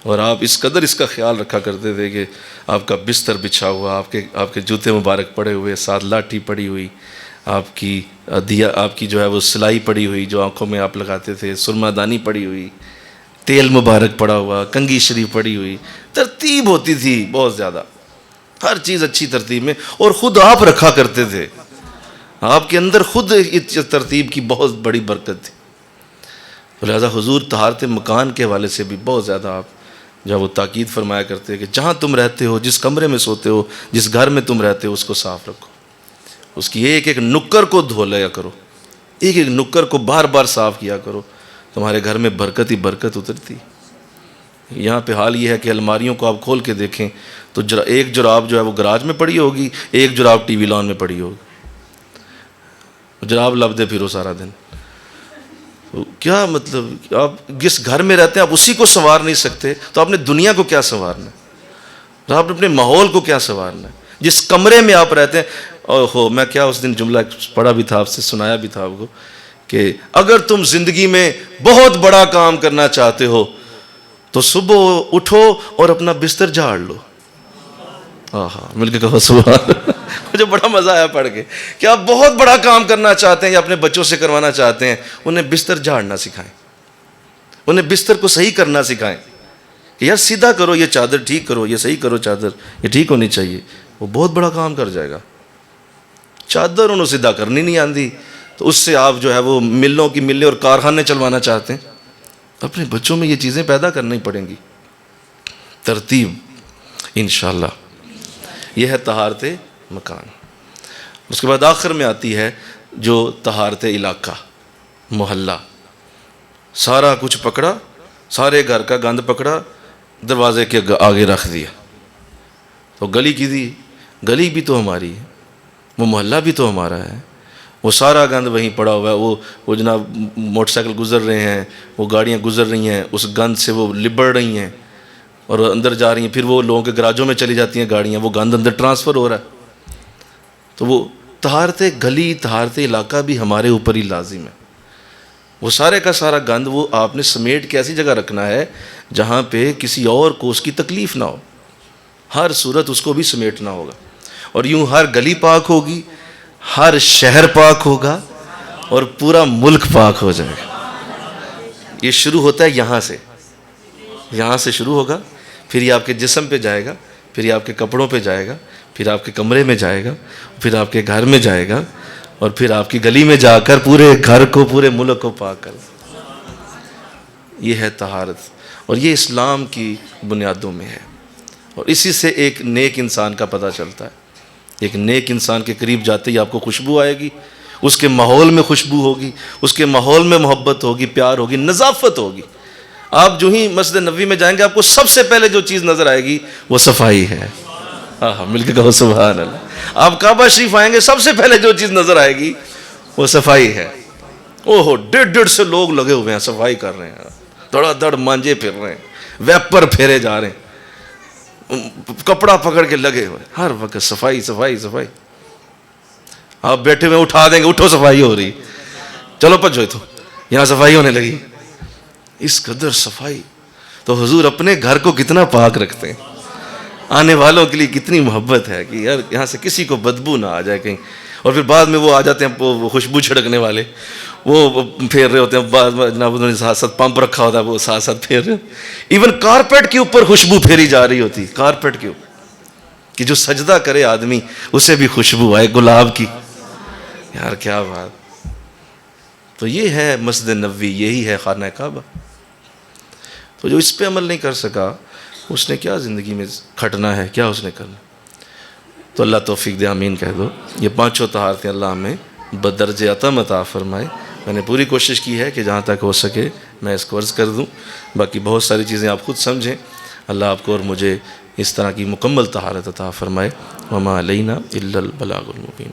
اور آپ اس قدر اس کا خیال رکھا کرتے تھے کہ آپ کا بستر بچھا ہوا، آپ کے جوتے مبارک پڑے ہوئے، ساتھ لاٹھی پڑی ہوئی، آپ کی جو ہے وہ سلائی پڑی ہوئی جو آنکھوں میں آپ لگاتے تھے، سرما دانی پڑی ہوئی، تیل مبارک پڑا ہوا، کنگھی شریف پڑی ہوئی. ترتیب ہوتی تھی بہت زیادہ، ہر چیز اچھی ترتیب میں. اور خود آپ رکھا کرتے تھے، آپ کے اندر خود اس ترتیب کی بہت بڑی برکت تھی. لہٰذا حضور طہارت مکان کے حوالے سے بھی بہت زیادہ آپ جب وہ تاکید فرمایا کرتے ہیں کہ جہاں تم رہتے ہو، جس کمرے میں سوتے ہو، جس گھر میں تم رہتے ہو، اس کو صاف رکھو. اس کی ایک ایک نکر کو دھو لیا کرو، ایک ایک نکر کو بار بار صاف کیا کرو. تمہارے گھر میں برکت ہی برکت اترتی. یہاں پہ حال یہ ہے کہ الماریوں کو آپ کھول کے دیکھیں تو ایک جراب جو ہے وہ گراج میں پڑی ہوگی، ایک جراب ٹی وی لان میں پڑی ہوگی. جراب لبدے پھرو سارا دن. کیا مطلب، آپ جس گھر میں رہتے ہیں آپ اسی کو سنوار نہیں سکتے تو آپ نے دنیا کو کیا سنوارنا ہے؟ آپ نے اپنے ماحول کو کیا سنوارنا ہے؟ جس کمرے میں آپ رہتے ہیں. میں کیا اس دن جملہ پڑھا بھی تھا، آپ سے سنایا بھی تھا آپ کو کہ اگر تم زندگی میں بہت بڑا کام کرنا چاہتے ہو تو صبح اٹھو اور اپنا بستر جھاڑ لو. مل کے کہو سبحان اللہ. مجھے بڑا مزہ آیا پڑھ کے کہ آپ بہت بڑا کام کرنا چاہتے ہیں یا اپنے بچوں سے کروانا چاہتے ہیں، انہیں بستر جھاڑنا سکھائیں، انہیں بستر کو صحیح کرنا سکھائیں کہ یار سیدھا کرو، یہ چادر ٹھیک کرو، یہ صحیح کرو، چادر یہ ٹھیک ہونی چاہیے. وہ بہت بڑا کام کر جائے گا. چادر انہوں سیدھا کرنی نہیں آندی تو اس سے آپ جو ہے وہ ملوں کی ملیں اور کارخانے چلوانا چاہتے ہیں. اپنے بچوں میں یہ چیزیں پیدا کرنی پڑیں گی. ترتیب انشاءاللہ. یہ ہے طہارت مکان. اس کے بعد آخر میں آتی ہے جو طہارت علاقہ، محلہ. سارا کچھ پکڑا، سارے گھر کا گند پکڑا، دروازے کے آگے رکھ دیا. تو گلی کی دی، گلی بھی تو ہماری ہے، وہ محلہ بھی تو ہمارا ہے. وہ سارا گند وہیں پڑا ہوا ہے. وہ جناب موٹر سائیکل گزر رہے ہیں، وہ گاڑیاں گزر رہی ہیں، اس گند سے وہ لبڑ رہی ہیں اور اندر جا رہی ہیں. پھر وہ لوگوں کے گراجوں میں چلی جاتی ہیں گاڑیاں، وہ گند اندر ٹرانسفر ہو رہا ہے. تو وہ طہارت گلی، طہارت علاقہ بھی ہمارے اوپر ہی لازم ہے. وہ سارے کا سارا گند وہ آپ نے سمیٹ کے ایسی جگہ رکھنا ہے جہاں پہ کسی اور کو اس کی تکلیف نہ ہو. ہر صورت اس کو بھی سمیٹنا ہوگا. اور یوں ہر گلی پاک ہوگی، ہر شہر پاک ہوگا اور پورا ملک پاک ہو جائے گا. یہ شروع ہوتا ہے یہاں سے، یہاں سے شروع ہوگا، پھر یہ آپ کے جسم پہ جائے گا، پھر یہ آپ کے کپڑوں پہ جائے گا، پھر آپ کے کمرے میں جائے گا، پھر آپ کے گھر میں جائے گا اور پھر آپ کی گلی میں جا کر پورے گھر کو، پورے ملک کو پاک کر. یہ ہے طہارت اور یہ اسلام کی بنیادوں میں ہے. اور اسی سے ایک نیک انسان کا پتہ چلتا ہے. ایک نیک انسان کے قریب جاتے ہی آپ کو خوشبو آئے گی، اس کے ماحول میں خوشبو ہوگی، اس کے ماحول میں محبت ہوگی، پیار ہوگی، نظافت ہوگی. آپ جو ہی مسجد نبوی میں جائیں گے آپ کو سب سے پہلے جو چیز نظر آئے گی وہ صفائی ہے. مل کے کہو سبحان اللہ. آپ کعبہ شریف آئیں گے سب سے پہلے جو چیز نظر آئے گی وہ صفائی ہے. اوہو 1.5 سے لوگ لگے ہوئے ہیں، صفائی کر رہے ہیں، دڑا دڑ مانجے پھر رہے ہیں، ویپر پھیرے جا رہے ہیں، کپڑا پکڑ کے لگے ہوئے، ہر وقت صفائی صفائی صفائی. آپ بیٹھے ہوئے اٹھا دیں گے، اٹھو صفائی ہو رہی، چلو پچ تو یہاں صفائی ہونے لگی. اس قدر صفائی. تو حضور اپنے گھر کو کتنا پاک رکھتے ہیں، آنے والوں کے لیے کتنی محبت ہے کہ یار یہاں سے کسی کو بدبو نہ آ جائے کہیں. اور پھر بعد میں وہ آ جاتے ہیں وہ خوشبو چھڑکنے والے، وہ پھیر رہے ہوتے ہیں، بعد میں جناب انہوں نے ساتھ ساتھ پمپ رکھا ہوتا ہے، وہ ساتھ ساتھ پھیر رہے ہوتے ہیں. ایون کارپیٹ کے اوپر خوشبو پھیری جا رہی ہوتی، کارپیٹ کے اوپر، کہ جو سجدہ کرے آدمی اسے بھی خوشبو آئے گلاب کی. یار کیا بات. تو یہ ہے مسجد نبوی، یہی ہے خانہ کعبہ. تو جو اس پہ عمل نہیں کر سکا اس نے کیا زندگی میں کھٹنا ہے، کیا اس نے کرنا. تو اللہ توفیق دے، آمین کہہ دو. یہ 5 طہارتیں اللہ ہمیں بدرج عطا عطا فرمائے. میں نے پوری کوشش کی ہے کہ جہاں تک ہو سکے میں اس کو عرض کر دوں، باقی بہت ساری چیزیں آپ خود سمجھیں. اللہ آپ کو اور مجھے اس طرح کی مکمل طہارت عطا فرمائے. وما علینا الا البلاغ المبین.